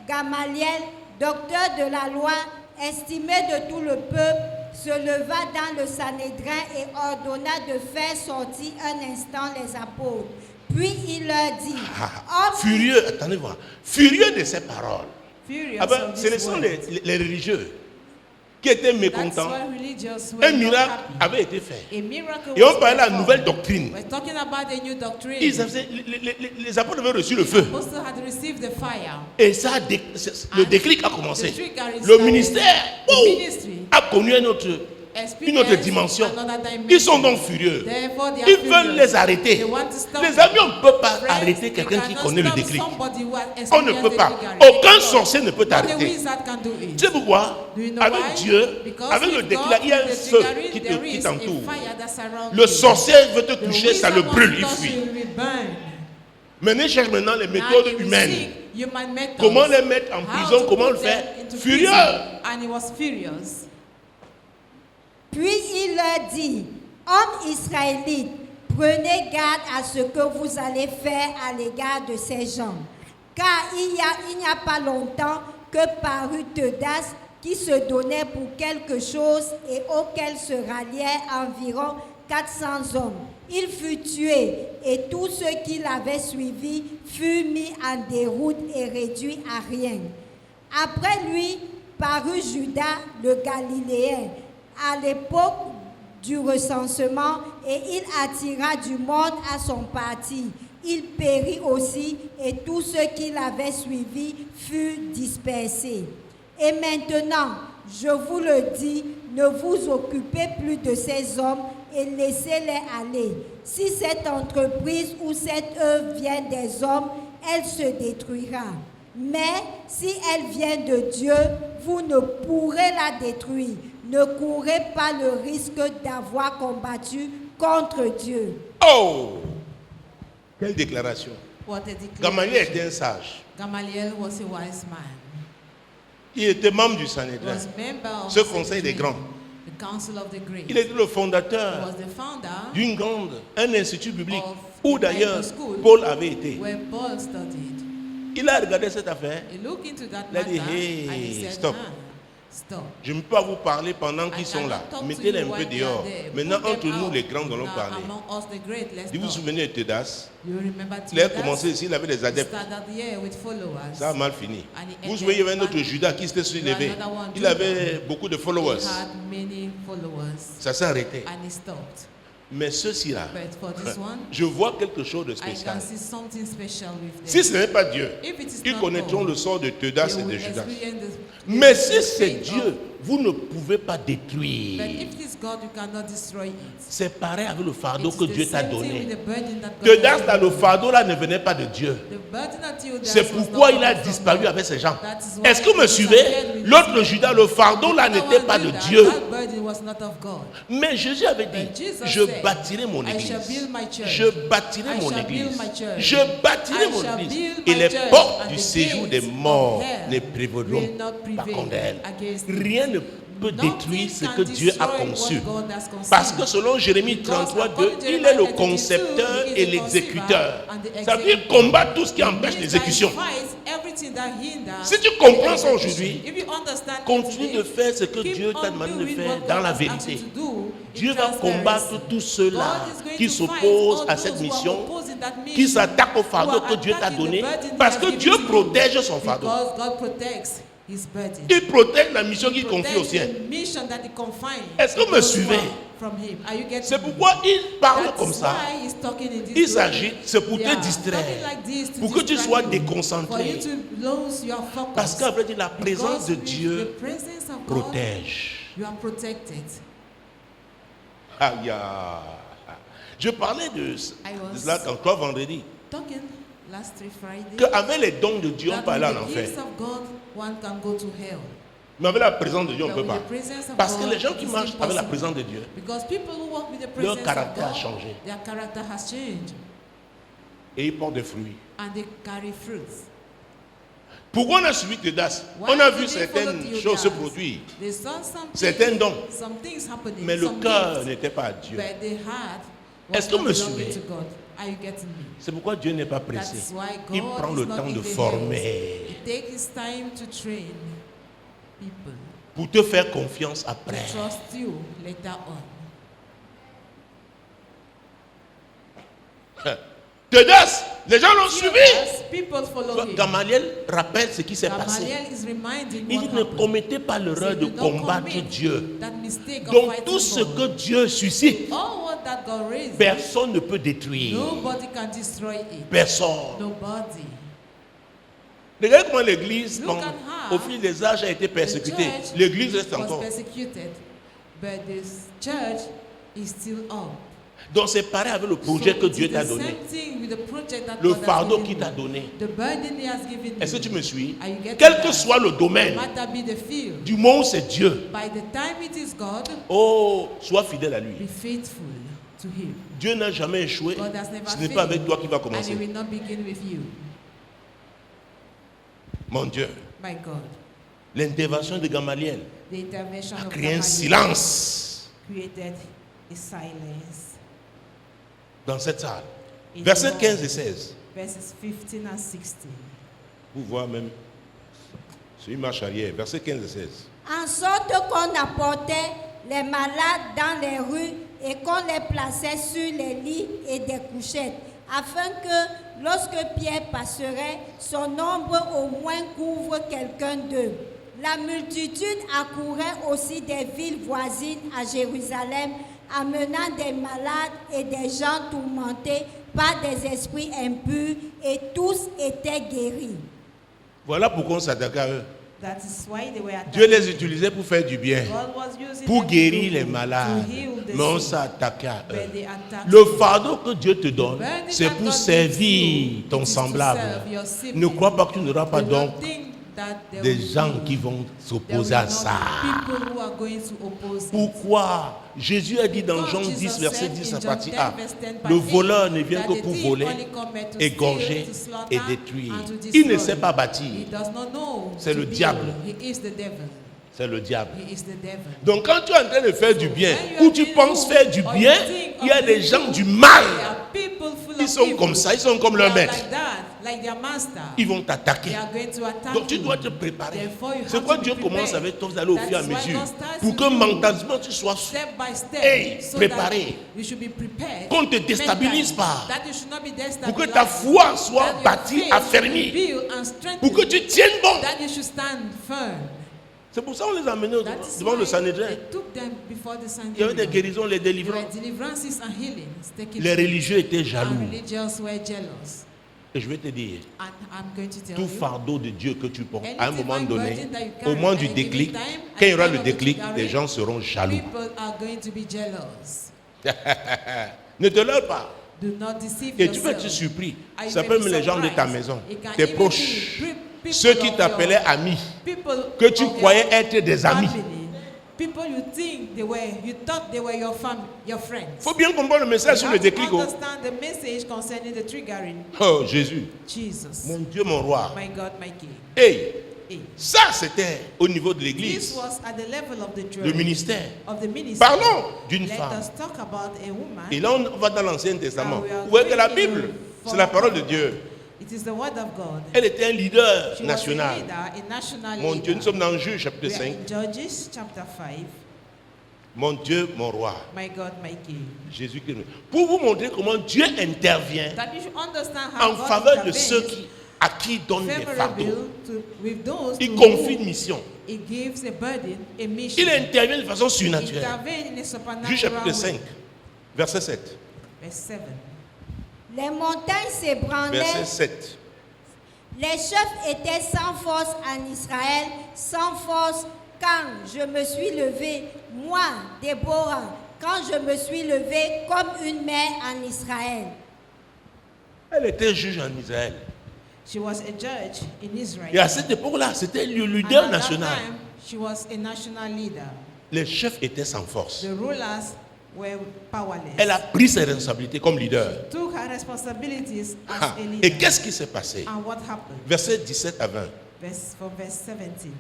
Gamaliel, docteur de la loi, estimé de tout le peuple, se leva dans le Sanhédrin et ordonna de faire sortir un instant les apôtres. Puis il leur dit, furieux, attendez voir, furieux de ces paroles. Ce sont les religieux qui étaient mécontents. Un miracle avait été fait. Et on parlait de la nouvelle doctrine. Les apôtres avaient reçu le feu. Et ça, le déclic a commencé. Le ministère a connu un autre une autre dimension. Ils sont donc furieux. Ils veulent les arrêter. Les amis, on ne peut pas arrêter quelqu'un qui connaît le déclic. On ne peut pas. Aucun sorcier ne peut t'arrêter. Tu sais pourquoi? Avec Dieu, avec le déclic, il y a un feu qui t'entoure. Le sorcier veut te toucher, ça le brûle, il fuit. Maintenant, il cherche maintenant les méthodes humaines. Comment les mettre en prison, comment le faire? Furieux. Puis il leur dit, hommes israélites, prenez garde à ce que vous allez faire à l'égard de ces gens. Car il n'y a pas longtemps que parut Teudas qui se donnait pour quelque chose et auquel se ralliaient environ 400 hommes. Il fut tué et tous ceux qui l'avaient suivi furent mis en déroute et réduits à rien. Après lui parut Judas le Galiléen à l'époque du recensement et il attira du monde à son parti. Il périt aussi et tous ceux qui l'avaient suivi furent dispersés. Et maintenant, je vous le dis, ne vous occupez plus de ces hommes et laissez-les aller. Si cette entreprise ou cette œuvre vient des hommes, elle se détruira. Mais si elle vient de Dieu, vous ne pourrez la détruire. Ne courez pas le risque d'avoir combattu contre Dieu. Oh! Quelle déclaration! Gamaliel était un sage. Gamaliel was a wise man. Il était membre du Sanhédrin, ce conseil des grands. Il était le fondateur un institut biblique où d'ailleurs Paul avait été. Il a regardé cette affaire. Il a dit, hey, stop. Je ne peux pas vous parler pendant qu'ils sont là. Mettez-les un peu dehors. Maintenant, entre nous, les grands, nous allons parler. Vous vous souvenez de Teudas? Il a commencé ici, il avait des adeptes. Ça a mal fini. Vous vous souvenez, il y avait un autre Judas qui s'était soulevé. Il avait beaucoup de followers. Ça s'est arrêté. Mais ceci-là, je vois quelque chose de spécial. Si ce n'est pas Dieu, ils connaîtront le sort de Teudas et de Judas. Mais si c'est Dieu, vous ne pouvez pas détruire. C'est pareil avec le fardeau que Dieu t'a donné. Teudas, le fardeau là ne venait pas de Dieu. C'est pourquoi il a disparu avec ces gens. Est-ce que vous me suivez? L'autre Judas, le fardeau là n'était pas de Dieu. Mais Jésus avait dit, je bâtirai mon église. Je bâtirai mon église. Je bâtirai mon église. Et les portes du séjour des morts ne prévaudront pas contre elle. Rien ne peut détruire ce que Dieu a conçu. Parce que selon Jérémie 33:2, il est le concepteur et l'exécuteur. Ça veut dire combattre tout ce qui empêche l'exécution. Si tu comprends ça aujourd'hui, continue de faire ce que Dieu t'a demandé de faire dans la vérité. Dieu va combattre tous ceux-là qui s'opposent à cette mission, qui s'attaquent au fardeau que Dieu t'a donné, parce que Dieu protège son fardeau. Il protège la mission qu'il confie au sien. Est-ce que vous me suivez? C'est pourquoi il parle comme ça. Il s'agit, c'est pour te distraire, pour que tu sois déconcentré. Parce qu'après, la présence de Dieu protège. Aïe. Je parlais de cela encore vendredi. Qu'avec les dons de Dieu, on peut aller en enfer. Mais avec la présence de Dieu, on ne peut pas. Parce que les gens qui marchent avec la présence de Dieu, leur caractère a changé. Et ils portent des fruits. Pourquoi on a suivi Teudas? On a vu certaines choses se produire, certains dons, mais le cœur n'était pas à Dieu. Est-ce que vous me suivez? C'est pourquoi Dieu n'est pas pressé. Il prend le temps de former pour te faire confiance après. Teudas, les gens l'ont suivi. Gamaliel rappelle ce qui s'est passé. Il ne commettait pas l'erreur de combattre Dieu. Donc tout ce que Dieu suscite, personne ne peut détruire. Personne. Regardez comment l'église, au fil des âges, a été persécutée. L'église reste encore. But this church is still up. Donc c'est pareil avec le projet que Dieu t'a donné. Le fardeau qu'il t'a donné. Est-ce que tu me suis? Quel que soit le domaine, du moment où c'est Dieu, sois fidèle à lui. Dieu n'a jamais échoué. Ce n'est pas avec toi qu'il va commencer. Mon Dieu. L'intervention de Gamaliel a créé un silence dans cette salle. Versets 15 et 16. Vous voyez même, c'est une marche arrière. Versets 15 et 16. En sorte qu'on apportait les malades dans les rues et qu'on les plaçait sur les lits et des couchettes, afin que lorsque Pierre passerait, son ombre au moins couvre quelqu'un d'eux. La multitude accourait aussi des villes voisines à Jérusalem, amenant des malades et des gens tourmentés par des esprits impurs, et tous étaient guéris. Voilà pourquoi on s'attaquait à eux. Dieu les utilisait pour faire du bien, pour guérir les malades, mais on s'attaquait à eux. Le fardeau que Dieu te donne, c'est pour servir ton semblable. Ne crois pas que tu n'auras pas donc des gens qui vont s'opposer à ça. Pourquoi? Jésus a dit dans Jean 10, verset 10 à partir A, le voleur ne vient que pour voler, égorger et détruire. Il ne sait pas bâtir. C'est le diable. C'est le diable. Donc quand tu es en train de faire du bien, ou tu penses faire du bien, il y a des gens du mal. Ils sont comme ça, ils sont comme leur maître. Ils vont t'attaquer. Donc tu dois te préparer. C'est pourquoi Dieu commence avec toi, vous allez au fur et à mesure, pour que mentalement tu sois préparé. Qu'on ne te déstabilise pas. Pour que ta foi soit bâtie, affermie. Pour que tu tiennes bon. C'est pour ça qu'on les a amenés devant le Sanhédrin. Il y avait des guérisons, les délivrances. Les religieux étaient jaloux. Et je vais te dire, tout fardeau de Dieu que tu portes, à un moment donné, au moment du déclic, quand il y aura le déclic, les gens seront jaloux. Ne te leurre pas. Et tu vas être surpris. Ça peut même les gens de ta maison, tes proches. Ceux qui t'appelaient amis, que tu croyais être des amis. Il faut bien comprendre le message sur le déclic. Oh Jésus, mon Dieu, mon roi. Hey, ça c'était au niveau de l'église, le ministère. Parlons d'une femme. Et là on va dans l'Ancien Testament. Vous voyez que la Bible, c'est la parole de Dieu. Elle était un leader national. Mon Dieu, nous sommes dans Juge chapitre 5. Mon Dieu, mon roi. Jésus-Christ. Pour vous montrer comment Dieu intervient en faveur de ceux à qui il donne des fardeaux. Il confie une mission. Il intervient de façon surnaturelle. Juge chapitre 5, verset 7. Les montagnes s'ébranlaient. Verset 7. Les chefs étaient sans force en Israël, sans force quand je me suis levé, moi, Déborah, quand je me suis levé comme une mère en Israël. Elle était juge en Israël. She was a judge in Israel. Et à cette époque-là, c'était le leader national. She was a national leader. Les chefs étaient sans force. The rulers were powerless. Elle a pris ses responsabilités comme leader. She took her responsibilities as a leader. Et qu'est-ce qui s'est passé? And what happened? Versets 17 à 20. From verse 17.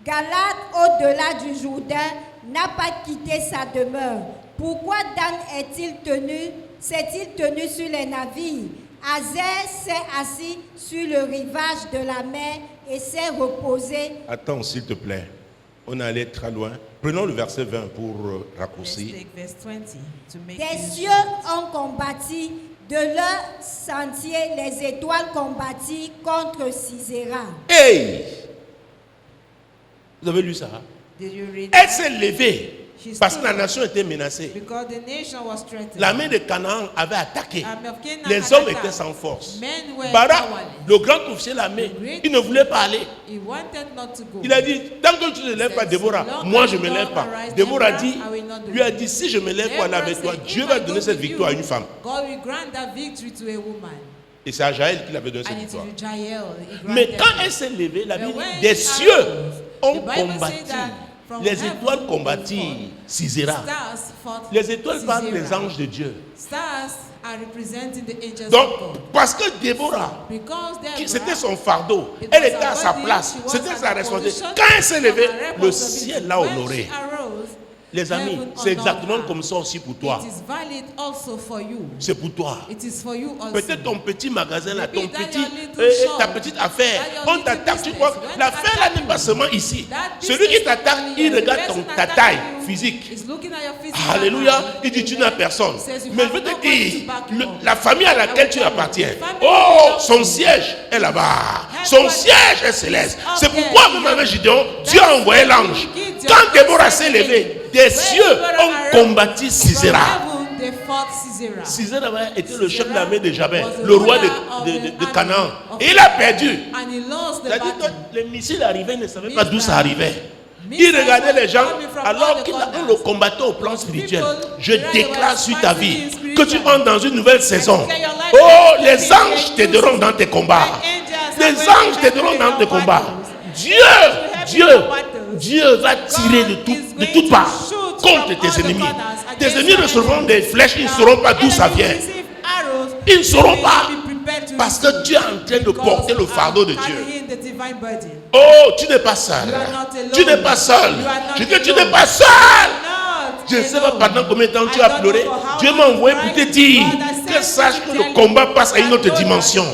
Galaad, au-delà du Jourdain, n'a pas quitté sa demeure. Pourquoi Dan s'est-il tenu sur les navires? Hazaël s'est assis sur le rivage de la mer et s'est reposé. Attends, s'il te plaît. On est allé très loin. Prenons le verset 20 pour raccourcir. Des cieux ont combattu, de leur sentier les étoiles combattirent contre Sisera. Hey! Vous avez lu ça? Elle s'est levée Parce que la nation était menacée. L'armée de Canaan avait attaqué. Les hommes étaient sans force. Barak, le grand officier de l'armée, il ne voulait pas aller. Il a dit, tant que tu ne lèves pas Déborah, moi je ne me lève pas. Déborah lui a dit, si je me lève pour aller avec toi, Dieu va donner cette victoire à une femme. Et c'est à Jaël qu'il avait donné cette victoire. Mais quand elle s'est levée, la Bible dit, des cieux ont combattu. Les étoiles combattirent Sisera. Les étoiles parlent des anges de Dieu. Donc, parce que Déborah, c'était son fardeau, elle était à sa place, c'était sa responsabilité. Quand elle s'est levée, le ciel l'a honorée. Les amis, c'est exactement comme ça aussi pour toi. C'est pour toi. Peut-être ton petit magasin, là, ta petite affaire, on t'attaque, tu crois que l'affaire là n'est pas seulement ici. Celui qui t'attaque, il regarde ta taille physique. Alléluia. Il dit tu n'as personne. Mais je veux te dire, la famille à laquelle tu appartiens, oh, son siège est là-bas. Son siège est céleste. C'est pourquoi même avec Gideon, Dieu a envoyé l'ange. Quand Déborah s'est levée, des cieux ont combattu Sisera. Sisera était le chef de l'armée de Jabin, le roi de Canaan. Et il a perdu. C'est-à-dire que les missiles arrivaient, il ne savait pas d'où ça arrivait. Il regardait les gens alors qu'ils le combattaient au plan spirituel. Je déclare sur ta vie que tu entres dans une nouvelle saison. Oh, les anges t'aideront dans tes combats. Les anges t'aideront dans tes combats. Dieu va tirer de toutes parts contre tes ennemis. Tes ennemis recevront des flèches, ils ne sauront pas d'où ça vient. Ils ne sauront pas. Parce que tu es en train de porter le fardeau de Dieu. Oh, tu n'es pas seul. Tu n'es pas seul. Je dis que tu n'es pas seul. Je ne sais pas pendant combien de temps tu as pleuré. Dieu m'a envoyé pour te dire que sache que le combat passe à une autre dimension.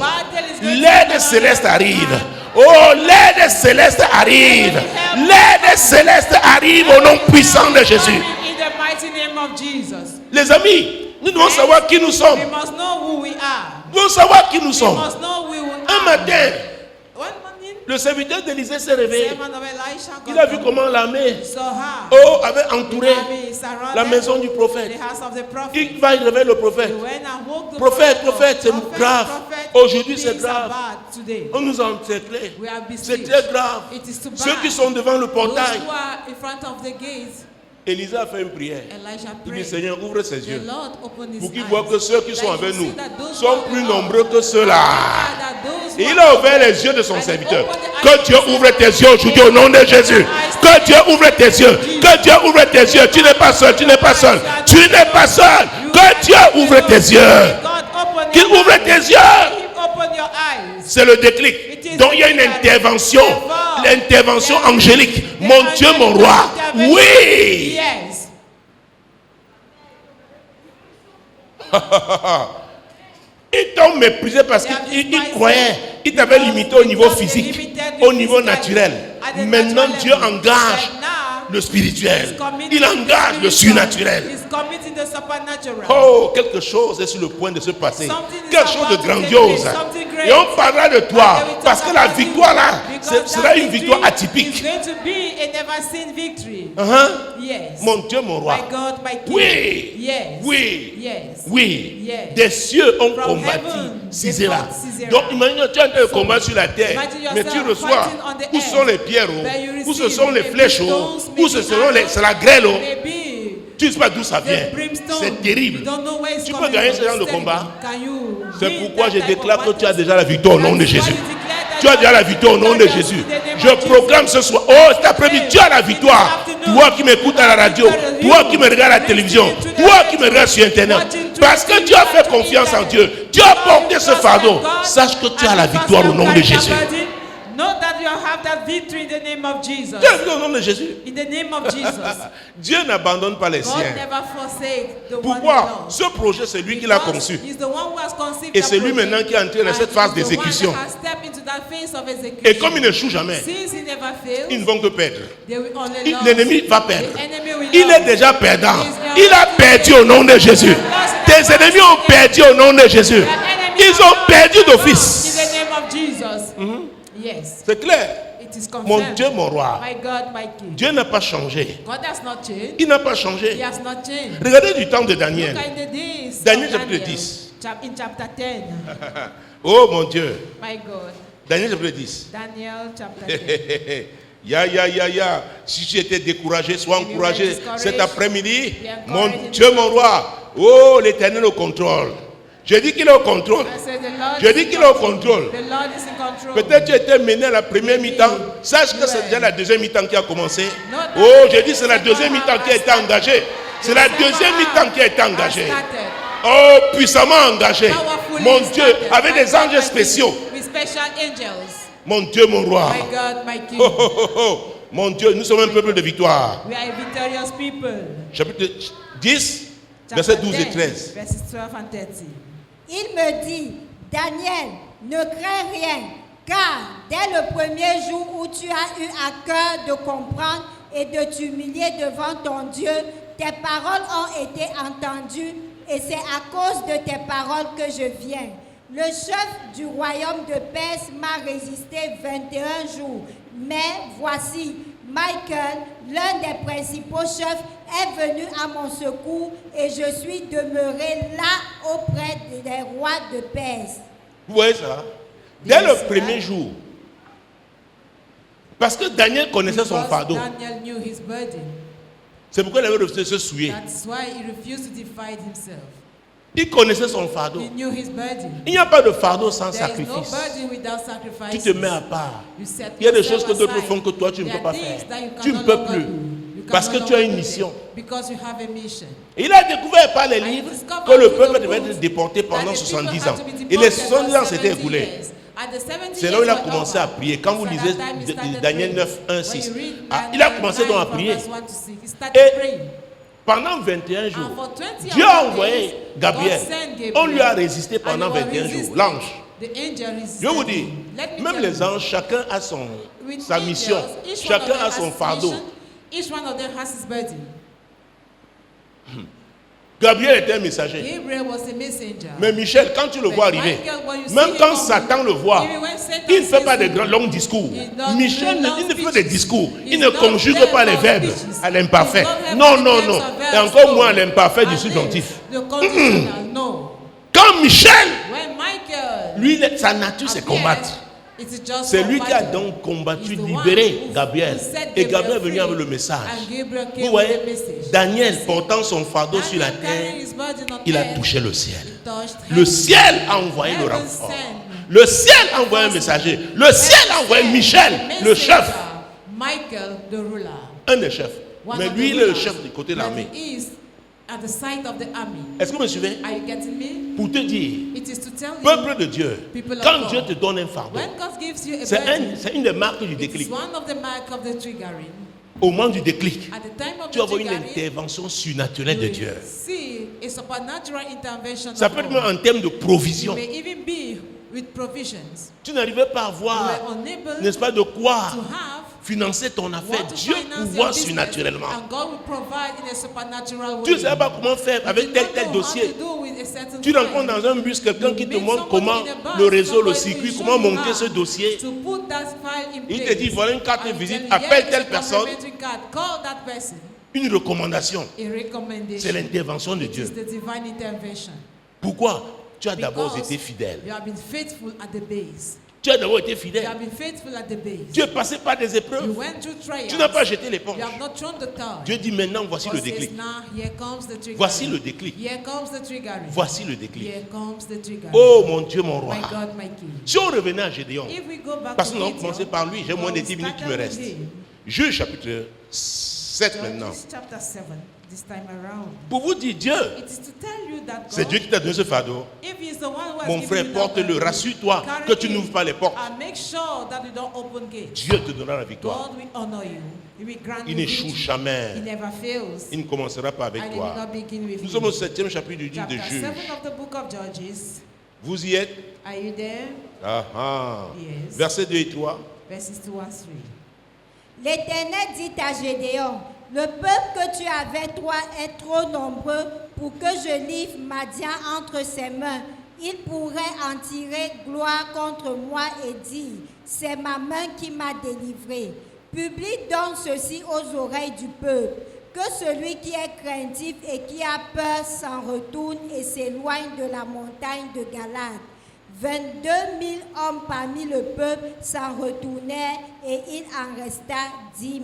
L'aide céleste arrive. Oh, l'aide céleste arrive. L'aide céleste arrive au nom puissant de Jésus. Les amis, nous devons savoir qui nous sommes. Nous devons savoir qui nous sommes. Un matin, le serviteur d'Élisée s'est réveillé. Il a vu comment l'armée avait entouré la maison du prophète. Il va réveiller le prophète. Prophète, c'est grave. Aujourd'hui, c'est grave. On nous a encerclés. C'est très grave. Ceux qui sont devant le portail. Élisée a fait une prière. Il dit, Seigneur, ouvre ses yeux pour qu'il voit que ceux qui sont avec nous sont plus nombreux que ceux-là. Et il a ouvert les yeux de son serviteur. Que Dieu ouvre tes yeux aujourd'hui au nom de Jésus. Que Dieu ouvre tes yeux. Que Dieu ouvre tes yeux. Tu n'es pas seul. Tu n'es pas seul. Tu n'es pas seul. Que Dieu ouvre tes yeux. Qu'il ouvre tes yeux. C'est le déclic. Donc il y a une intervention. L'intervention angélique. Mon Dieu, mon roi. Oui. Ils t'ont méprisé parce qu'ils croyaient. Ils t'avaient limité au niveau physique, au niveau naturel. Maintenant, Dieu engage le spirituel. Il engage le surnaturel. Oh, quelque chose est sur le point de se passer. Quelque chose de grandiose. Et on parlera de toi. Parce que la victoire là, sera une victoire atypique. Mon Dieu, mon roi. Oui. Oui. Oui. Des cieux ont combattu Sisera. Donc imagine, tu es en train de combattre sur la terre. Mais tu reçois. Où sont les pierres? Où ce sont les flèches? Où ce sont c'est la grêle? Tu ne sais pas d'où ça vient. C'est terrible. Tu peux gagner ce genre de combat. C'est pourquoi je déclare que tu as déjà la victoire au nom de Jésus. Tu as déjà la victoire au nom de Jésus. Je proclame ce soir. Oh, cet après-midi, tu as la victoire. Toi qui m'écoutes à la radio, toi qui me regardes à la télévision, toi qui me regardes sur Internet. Parce que tu as fait confiance en Dieu. Tu as porté ce fardeau. Sache que tu as la victoire au nom de Jésus. Know that you have that victory in the name of Jesus. Au nom de Jésus. In the name of Jesus. Dieu n'abandonne pas les God siens. never forsake the Pourquoi? Ce projet, c'est lui qui l'a conçu. Et c'est lui maintenant qui est entré dans cette phase d'exécution. Et comme il n'échoue jamais, ils ne vont que perdre. L'ennemi va perdre. Il est déjà perdant. Il a perdu au nom de Jésus. Tes ennemis ont perdu au nom de Jésus. Ils ont perdu d'office. Yes. C'est clair. Mon Dieu, mon roi. My God, my King. Dieu n'a pas changé. God has not changed. Il n'a pas changé. He has not changed. Regardez du temps de Daniel. Look at the days Daniel of chapitre 10. In chapter 10. Oh mon Dieu. My God. Daniel chapitre 10. Daniel chapter 10. Ya. Si tu étais découragé, sois encouragé cet après-midi. Mon Dieu, mon roi. Oh, l'Éternel au contrôle. Je dis qu'il est au contrôle. Je dis qu'il est au contrôle. Peut-être tu étais mené à la première mi-temps. Sache que c'est déjà la deuxième mi-temps qui a commencé. Oh, je dis c'est la deuxième mi-temps qui a été engagée. C'est la deuxième mi-temps qui a été engagée. Oh, puissamment engagée. Mon Dieu, avec des anges spéciaux. Mon Dieu, mon roi. My God, my King. Mon Dieu, nous sommes un peuple de victoire. We are a victorious people. Chapitre 10, versets 12 et 13. Verses 12 and 13. Il me dit, Daniel, ne crains rien, car dès le premier jour où tu as eu à cœur de comprendre et de t'humilier devant ton Dieu, tes paroles ont été entendues et c'est à cause de tes paroles que je viens. Le chef du royaume de Perse m'a résisté 21 jours, mais voici, Michael, l'un des principaux chefs, est venu à mon secours et je suis demeuré là auprès des rois de Perse. Vous voyez ça? Dès le premier jour. Parce que Daniel connaissait son fardeau. Daniel knew his burden. C'est pourquoi il avait refusé de se souiller. That's why he refused to divide himself. Il connaissait son fardeau. He knew his burden. Il n'y a pas de fardeau sans There is sacrifice. no burden without sacrifice. Tu te mets à part. You set Il y a des choses yourself que d'autres aside. font que toi tu ne peux There pas are things faire. that you Tu ne cannot peux longer plus. do. You Parce que cannot tu as une longer do mission. Because you have a mission. Il a découvert par les livres que le peuple devait être déporté pendant 70 ans. Et les 70 ans s'étaient écoulés. C'est là où il a commencé à prier. Quand vous lisez Daniel 9, 1, 6, il a commencé donc à prier. Et pendant 21 jours, Dieu a envoyé Gabriel. On lui a résisté pendant 21 jours. L'ange. Je vous dis, même les anges, chacun a sa mission. Chacun a son fardeau. Gabriel était un messager. Mais Michel, quand tu le vois arriver, même quand Satan le voit, il ne fait pas de grands longs discours. Michel, il ne fait des discours. Il ne conjugue pas les verbes à l'imparfait. Non. Et encore moins à l'imparfait du subjonctif. Quand Michel, lui, sa nature, c'est combattre. C'est lui qui a donc combattu, libéré Gabriel. Et Gabriel est venu avec le message. Vous voyez, Daniel portant son fardeau sur la terre, il a touché le ciel. Le ciel a envoyé le renfort. Le ciel a envoyé un messager. Le ciel a envoyé Michel, le chef. Un des chefs. Mais lui, il est le chef du côté de l'armée. Est-ce que vous me suivez? Pour te dire, peuple de Dieu, quand Dieu te donne un fardeau, c'est une des marques du déclic. Au moment du déclic, tu vas avoir une intervention surnaturelle de Dieu. Ça peut être même en termes de provision. Tu n'arrivais pas à avoir, n'est-ce pas, de quoi financer ton affaire. Dieu pouvoir surnaturellement. Tu ne sais pas comment faire avec tel dossier. Tu rencontres dans un bus quelqu'un qui te montre comment le réseau, le circuit, comment monter ce dossier. Il te dit, voilà une carte de visite, appelle telle personne. Une recommandation. C'est l'intervention de Dieu. Pourquoi? Tu as d'abord été fidèle. Tu as d'abord été fidèle. Tu es passé par des épreuves. Tu n'as pas jeté l'éponge. Dieu dit maintenant, voici le déclic. Voici le déclic. Voici le déclic. Oh mon Dieu, mon roi. Si on revenait à Gédéon, parce que nous allons commencer par lui, j'ai moins de 10 minutes qui me restent. Juge chapitre 7 maintenant. Pour vous dire, Dieu, c'est Dieu qui t'a donné ce fardeau. Mon frère, porte-le, rassure-toi que tu n'ouvres pas les portes. Dieu te donnera la victoire. Il n'échoue jamais. Il ne commencera pas avec toi. Nous sommes au 7e chapitre du livre de Juges. Vous y êtes? Versets 2 et 3. L'Éternel dit à Gédéon, le peuple que tu avais, toi, est trop nombreux pour que je livre Madian entre ses mains. il pourrait en tirer gloire contre moi et dire, c'est ma main qui m'a délivré. Publie donc ceci aux oreilles du peuple, que celui qui est craintif et qui a peur s'en retourne et s'éloigne de la montagne de Galade. 22 000 hommes parmi le peuple s'en retournèrent et il en resta 10 000.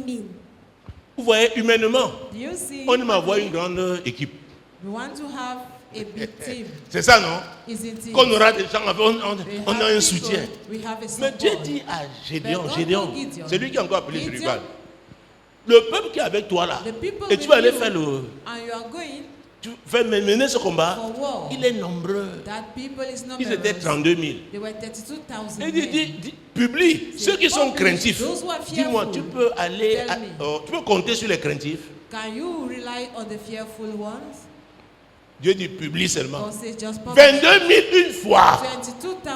Vous voyez, humainement, on m'envoie une grande équipe. We want to have a big team. C'est ça, non? Qu'on aura des gens, on a un soutien. Mais Dieu dit à Gédéon, c'est lui qui a encore appelé Jerubal. Le peuple qui est avec toi là, et tu vas aller faire tu vas mener ce combat, il est nombreux. Ils étaient 32 000. Il dit, publie ceux qui sont craintifs. Dis-moi, tu peux aller, tu peux compter sur les craintifs. Can you rely on the fearful ones? Dieu dit publie seulement. 22 000 une fois.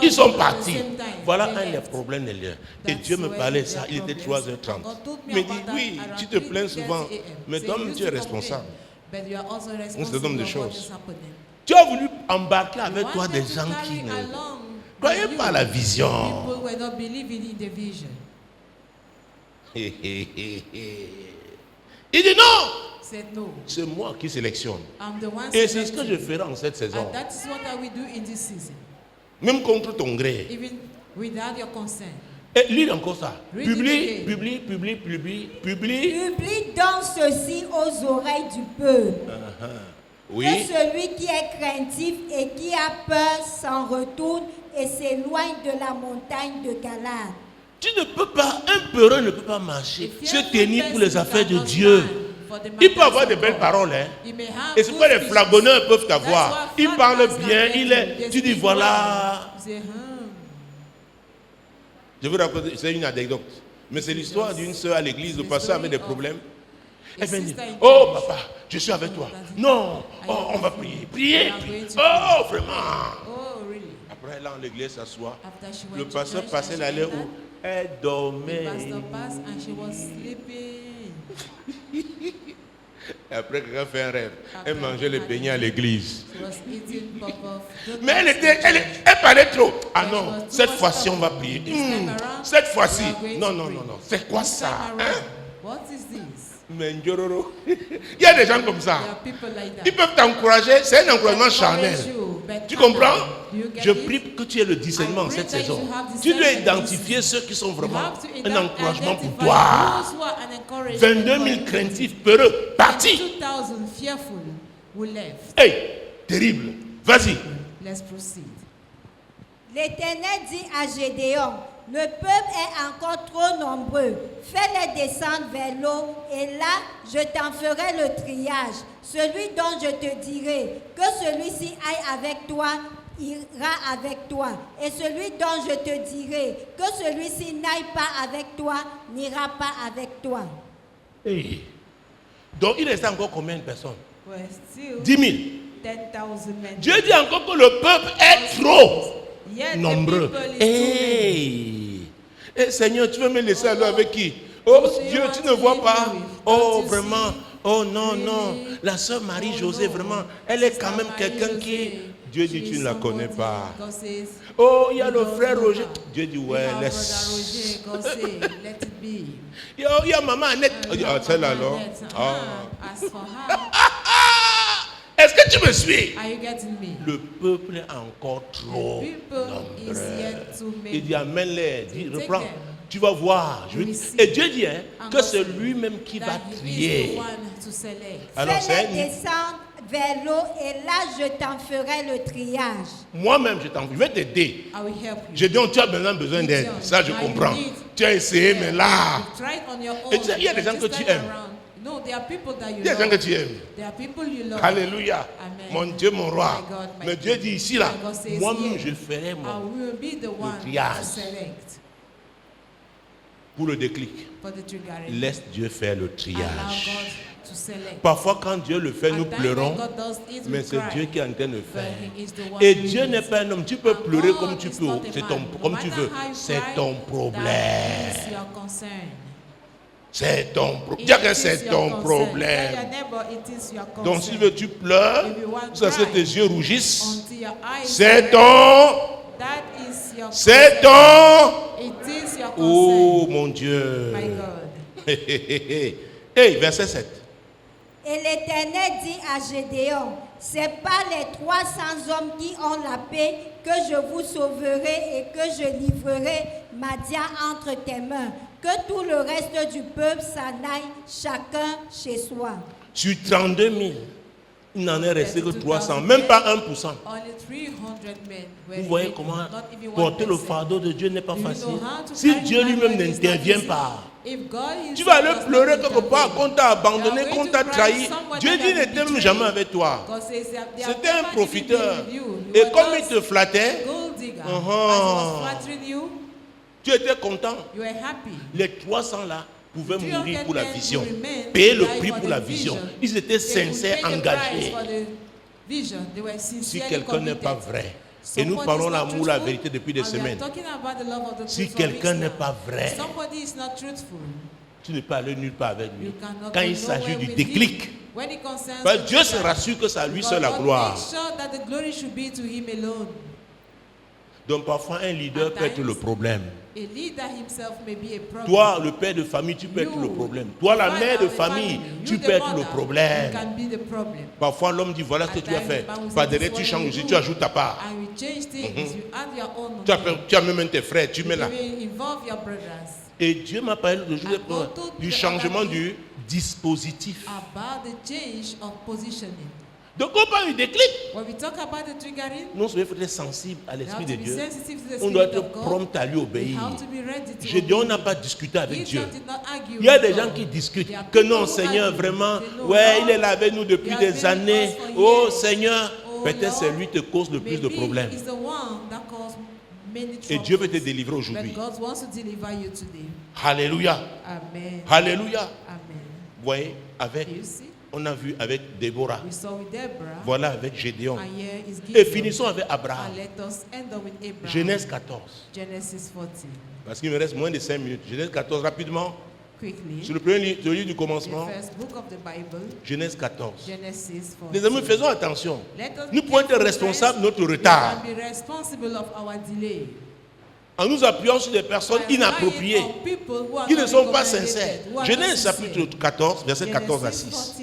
Ils sont partis. Voilà un des problèmes des liens. Et Dieu me parlait ça, il était 3h30. Il me dit, oui, tu te plains souvent, mais toi tu es responsable. On se donne des choses. Tu as voulu embarquer avec toi des gens qui ne croyaient pas à la vision. Il dit non. C'est moi qui sélectionne. Et c'est ce que je ferai en cette saison. Même contre ton gré. Et lis encore ça. Publie donc ceci aux oreilles du peuple. Oui. Que celui qui est craintif et qui a peur s'en retourne et s'éloigne de la montagne de Galade. Tu ne peux pas, un peureux ne peut pas marcher, se tenir pour les affaires de Dieu. Il peut avoir de belles paroles, hein. Et c'est pourquoi les flagonneurs peuvent t'avoir. Il parle bien, tu dis voilà. Je veux raconter, c'est une anecdote. Mais c'est l'histoire d'une soeur à l'église, le pasteur avait des problèmes. Elle vient dire, oh papa, je suis avec toi. Non, on va prier. Prier. Oh vraiment. Après là, l'église s'assoit. Le pasteur passait l'allée où elle dormait. Et après, quelqu'un fait un rêve. Elle mangeait les beignets à l'église. Mais elle parlait trop. Ah non, cette fois-ci, on va prier. Cette fois-ci. Non. C'est quoi ça? Mais Njororo, il y a des gens comme ça. Ils peuvent t'encourager. C'est un encouragement charnel. Tu comprends? Je prie que tu aies le discernement en cette saison. Tu dois identifier ceux qui sont vraiment un encouragement pour toi. 22 000 craintifs, peureux, partis. Hey, terrible. Vas-y. L'Éternel dit à Gédéon, le peuple est encore trop nombreux. Fais-les descendre vers l'eau et là, je t'en ferai le triage. Celui dont je te dirai que celui-ci aille avec toi, ira avec toi. Et celui dont je te dirai que celui-ci n'aille pas avec toi, n'ira pas avec toi. Hey. Donc il reste encore combien de personnes? 10 000. Dieu dit encore que le peuple est trop nombreux. Hey. Hey, Seigneur, tu veux me laisser alors avec qui? Oh Dieu, tu ne vois pas? Oh vraiment? Oh non. La sœur Marie-Josée, vraiment, elle est quand même quelqu'un qui... Dieu dit, tu ne la connais pas. Oh, il y a le frère Roger. Dieu dit, ouais, laisse. Il y a maman Annette. Celle-là, alors. Est-ce que tu me suis? Le peuple est encore trop nombreux. Il dit, amène-les. Reprends. Tu vas voir. Et Dieu dit que c'est lui-même qui va trier. Alors, fais-les descendre vers l'eau et là je t'en ferai le triage. Moi-même je vais t'aider. Je dis, tu as besoin d'aide. Ça je comprends. Tu as essayé, mais là. Et il y a des gens que tu aimes. Il y a des gens que tu aimes. Alléluia. Mon Dieu, mon roi. Mais Dieu dit ici, là, moi-même je ferai le triage. Pour le déclic, laisse Dieu faire le triage. Parfois, quand Dieu le fait, nous pleurons, mais c'est Dieu qui est en train de faire. Et Dieu n'est pas un homme. Tu peux pleurer comme tu veux, comme tu veux. C'est ton problème. C'est ton problème. Dis que c'est ton problème. Donc si tu pleures, jusqu'à ce que tes yeux rougissent, c'est ton... C'est ton... Oh mon Dieu. Hey, verset 7. Et l'Éternel dit à Gédéon, c'est pas les 300 hommes qui ont la paix que je vous sauverai et que je livrerai Madian entre tes mains. Que tout le reste du peuple s'en aille, chacun chez soi. Sur 32 000, il n'en est resté que 300, même pas 1%. Vous voyez comment porter le fardeau de Dieu n'est pas facile. Si Dieu lui-même n'intervient pas, tu vas aller pleurer quelque part qu'on t'a abandonné, qu'on t'a trahi. Dieu dit ne t'aime jamais avec toi. C'était un profiteur. Et comme il te flattait, tu étais content. Les 300 là pouvaient mourir pour la vision, payer le prix pour la vision. Ils étaient sincères, engagés. Si quelqu'un n'est pas vrai, et nous parlons l'amour, la vérité depuis des semaines. Si quelqu'un n'est pas vrai, tu ne peux aller nulle part avec lui. Quand il s'agit du déclic, Dieu se rassure que c'est à lui seul la gloire. Donc parfois un leader peut être le problème. Toi, le père de famille, tu peux être le problème. Toi, la mère de famille, tu peux être le problème. Parfois l'homme dit voilà ce que tu as fait. Par derrière tu changes, tu ajoutes ta part. Tu as même tes frères, tu mets là. Et Dieu m'a parlé le jour du changement du dispositif. Donc on parle du déclic. Nous devons être sensibles à l'Esprit de Dieu. On doit être prompt à lui obéir. Gédéon n'a pas discuté avec Dieu. Il y a des gens qui discutent que non Seigneur vraiment, ouais il est là avec nous depuis des années. Oh Seigneur, peut-être c'est lui qui te cause le plus de problèmes. Et Dieu veut te délivrer aujourd'hui. Alléluia. Alléluia. Vous voyez, on a vu avec Déborah. Voilà avec Gédéon. Et finissons avec Abraham. Genèse 14. Parce qu'il me reste moins de 5 minutes. Genèse 14, rapidement. Sur le premier livre du commencement. Genèse 14. Les amis, faisons attention. Nous pouvons être responsables de notre retard. En nous appuyant sur des personnes inappropriées, qui ne sont pas sincères. Genèse chapitre 14, verset 14 à 6.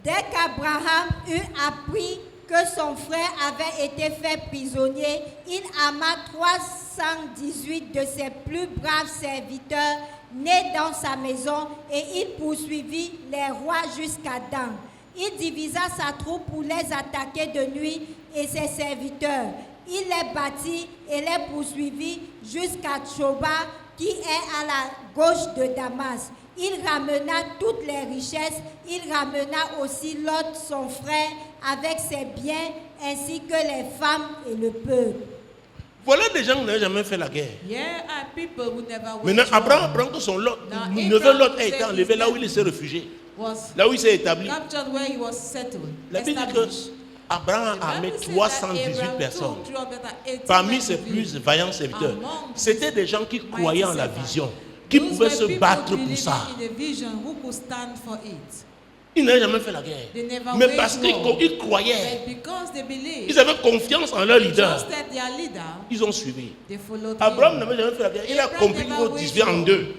Dès qu'Abraham eut appris que son frère avait été fait prisonnier, il ama 318 de ses plus braves serviteurs nés dans sa maison et il poursuivit les rois jusqu'à Dan. Il divisa sa troupe pour les attaquer de nuit et ses serviteurs. Il les battit et les poursuivit jusqu'à Tchoba qui est à la gauche de Damas. Il ramena toutes les richesses, il ramena aussi Lot son frère avec ses biens ainsi que les femmes et le peuple. Voilà des gens qui n'ont jamais fait la guerre. Maintenant Abraham apprend que son Lot, neveu Lot a été enlevé là où il s'est réfugié, là où il s'est établi. La Bible dit que Abraham a mis 318 personnes parmi ses plus vaillants serviteurs. C'était des gens qui croyaient en la vision, qui pouvaient se battre pour ça. Ils n'avaient jamais fait la guerre. Mais parce qu'ils croyaient, ils avaient confiance en leur leader, ils ont suivi. Abraham n'avait jamais fait la guerre. Il a compris qu'il faut diviser en deux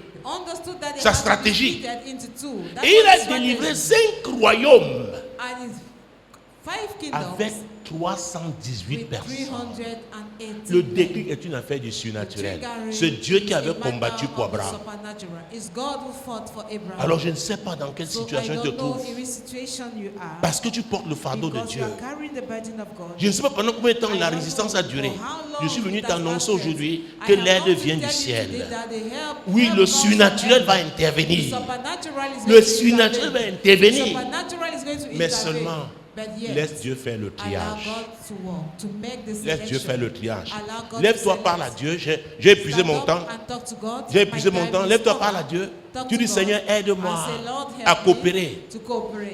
sa stratégie. Et il a délivré 5 royaumes avec 318 personnes. Le déclic est une affaire du surnaturel. C'est Dieu qui avait combattu pour Abraham. Alors je ne sais pas dans quelle situation tu te trouves. Parce que tu portes le fardeau de Dieu. Je ne sais pas pendant combien de temps la résistance a duré. Je suis venu t'annoncer aujourd'hui que l'aide vient du ciel. Oui, le surnaturel va intervenir. Le surnaturel va intervenir. Mais seulement laisse Dieu faire le triage. Laisse Dieu faire le triage. Lève-toi, parle à Dieu. J'ai épuisé mon temps. J'ai épuisé mon temps. Lève-toi, parle à Dieu. Tu dis Seigneur, aide-moi à coopérer.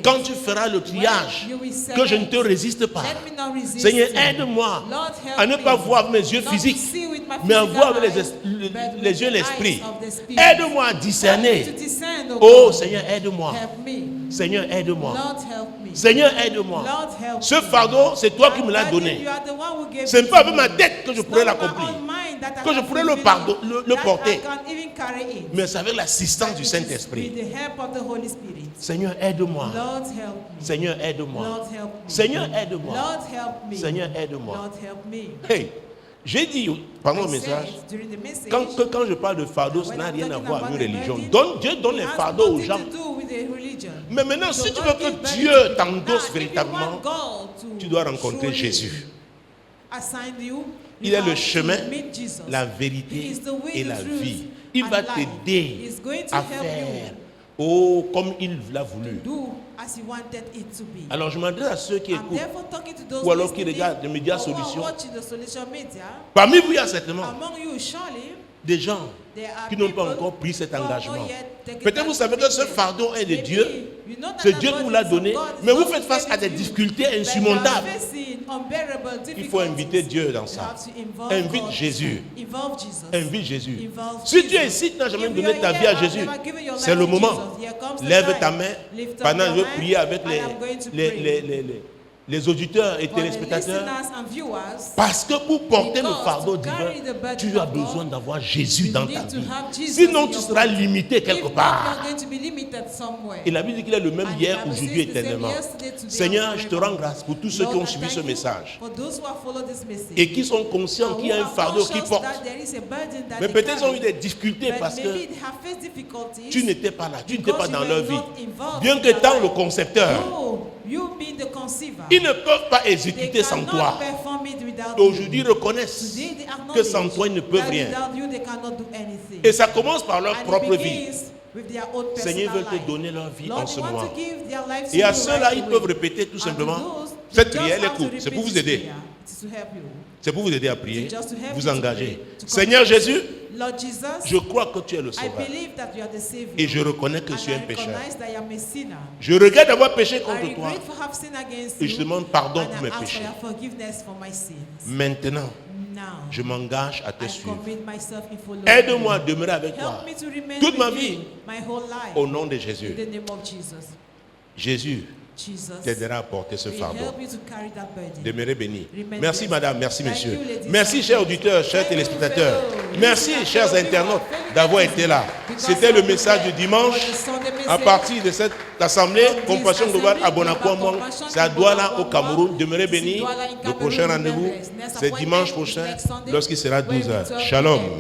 Quand tu feras le triage, que je ne te résiste pas. Seigneur, aide-moi à ne pas voir mes yeux physiques, mais en voir avec les yeux de l'esprit. Aide-moi à discerner. Oh Seigneur, aide-moi. Seigneur, aide-moi. Seigneur, aide-moi. Ce fardeau, c'est toi qui me l'as donné. Ce n'est pas avec ma tête que je pourrais l'accomplir, que je pourrais le porter, mais c'est avec l'assistance du Saint-Esprit. Seigneur, aide-moi. Seigneur, aide-moi. Seigneur, aide-moi. Seigneur, aide-moi. Hey, j'ai dit pendant le message, quand je parle de fardeau, ça n'a rien à voir avec une religion. Dieu donne les fardeaux aux gens. Mais maintenant, si tu veux que Dieu t'endosse véritablement, tu dois rencontrer Jésus. Il est le chemin, la vérité et la vie. Il va t'aider à faire comme il l'a voulu. Alors je m'adresse à ceux qui écoutent ou alors qui regardent les médias Solutions. Parmi vous, il y a certainement des gens qui n'ont pas encore pris cet engagement. Peut-être vous savez que ce fardeau est de Dieu. C'est Dieu qui vous l'a donné. Mais vous faites face à des difficultés insurmontables. Il faut inviter Dieu dans ça. Invite Jésus. Invite Jésus. Si tu es ici, tu n'as jamais donné ta vie à Jésus, c'est le moment. Lève ta main pendant que je vais prier avec les auditeurs et téléspectateurs. Parce que pour porter le fardeau divin, tu as besoin d'avoir Jésus dans ta vie. Sinon, tu seras limité quelque part. Et la Bible dit qu'il est le même hier, aujourd'hui, éternellement. Seigneur, je te rends grâce pour tous ceux qui ont suivi ce message et qui sont conscients qu'il y a un fardeau qui porte. Mais peut-être ils ont eu des difficultés parce que tu n'étais pas là, tu n'étais pas dans leur vie. Bien que étant le concepteur, ils ne peuvent pas exécuter sans toi. Aujourd'hui, ils reconnaissent que sans toi, ils ne peuvent rien. Et ça commence par leur propre vie. Seigneur veut te donner leur vie en ce moment. Et à ceux-là, ils peuvent répéter tout simplement cette prière, écoute, c'est pour vous aider. C'est pour vous aider à prier, vous engager. Seigneur Jésus, je crois que tu es le Sauveur. Et je reconnais que je suis un pécheur. Je regrette d'avoir péché contre toi. Et je demande pardon pour mes péchés. Maintenant, je m'engage à te suivre. Aide-moi à demeurer avec toi toute ma vie. Au nom de Jésus. Jésus t'aidera à porter ce fardeau. Demeurez béni. Merci madame, merci monsieur. Merci chers auditeurs, chers téléspectateurs. Merci chers internautes d'avoir été là. C'était le message du dimanche à partir de cette assemblée Compassion Globale à Bonakwamong. C'est à Douala au Cameroun. Demeurez béni. Le prochain rendez-vous, c'est dimanche prochain lorsqu'il sera 12h. Shalom.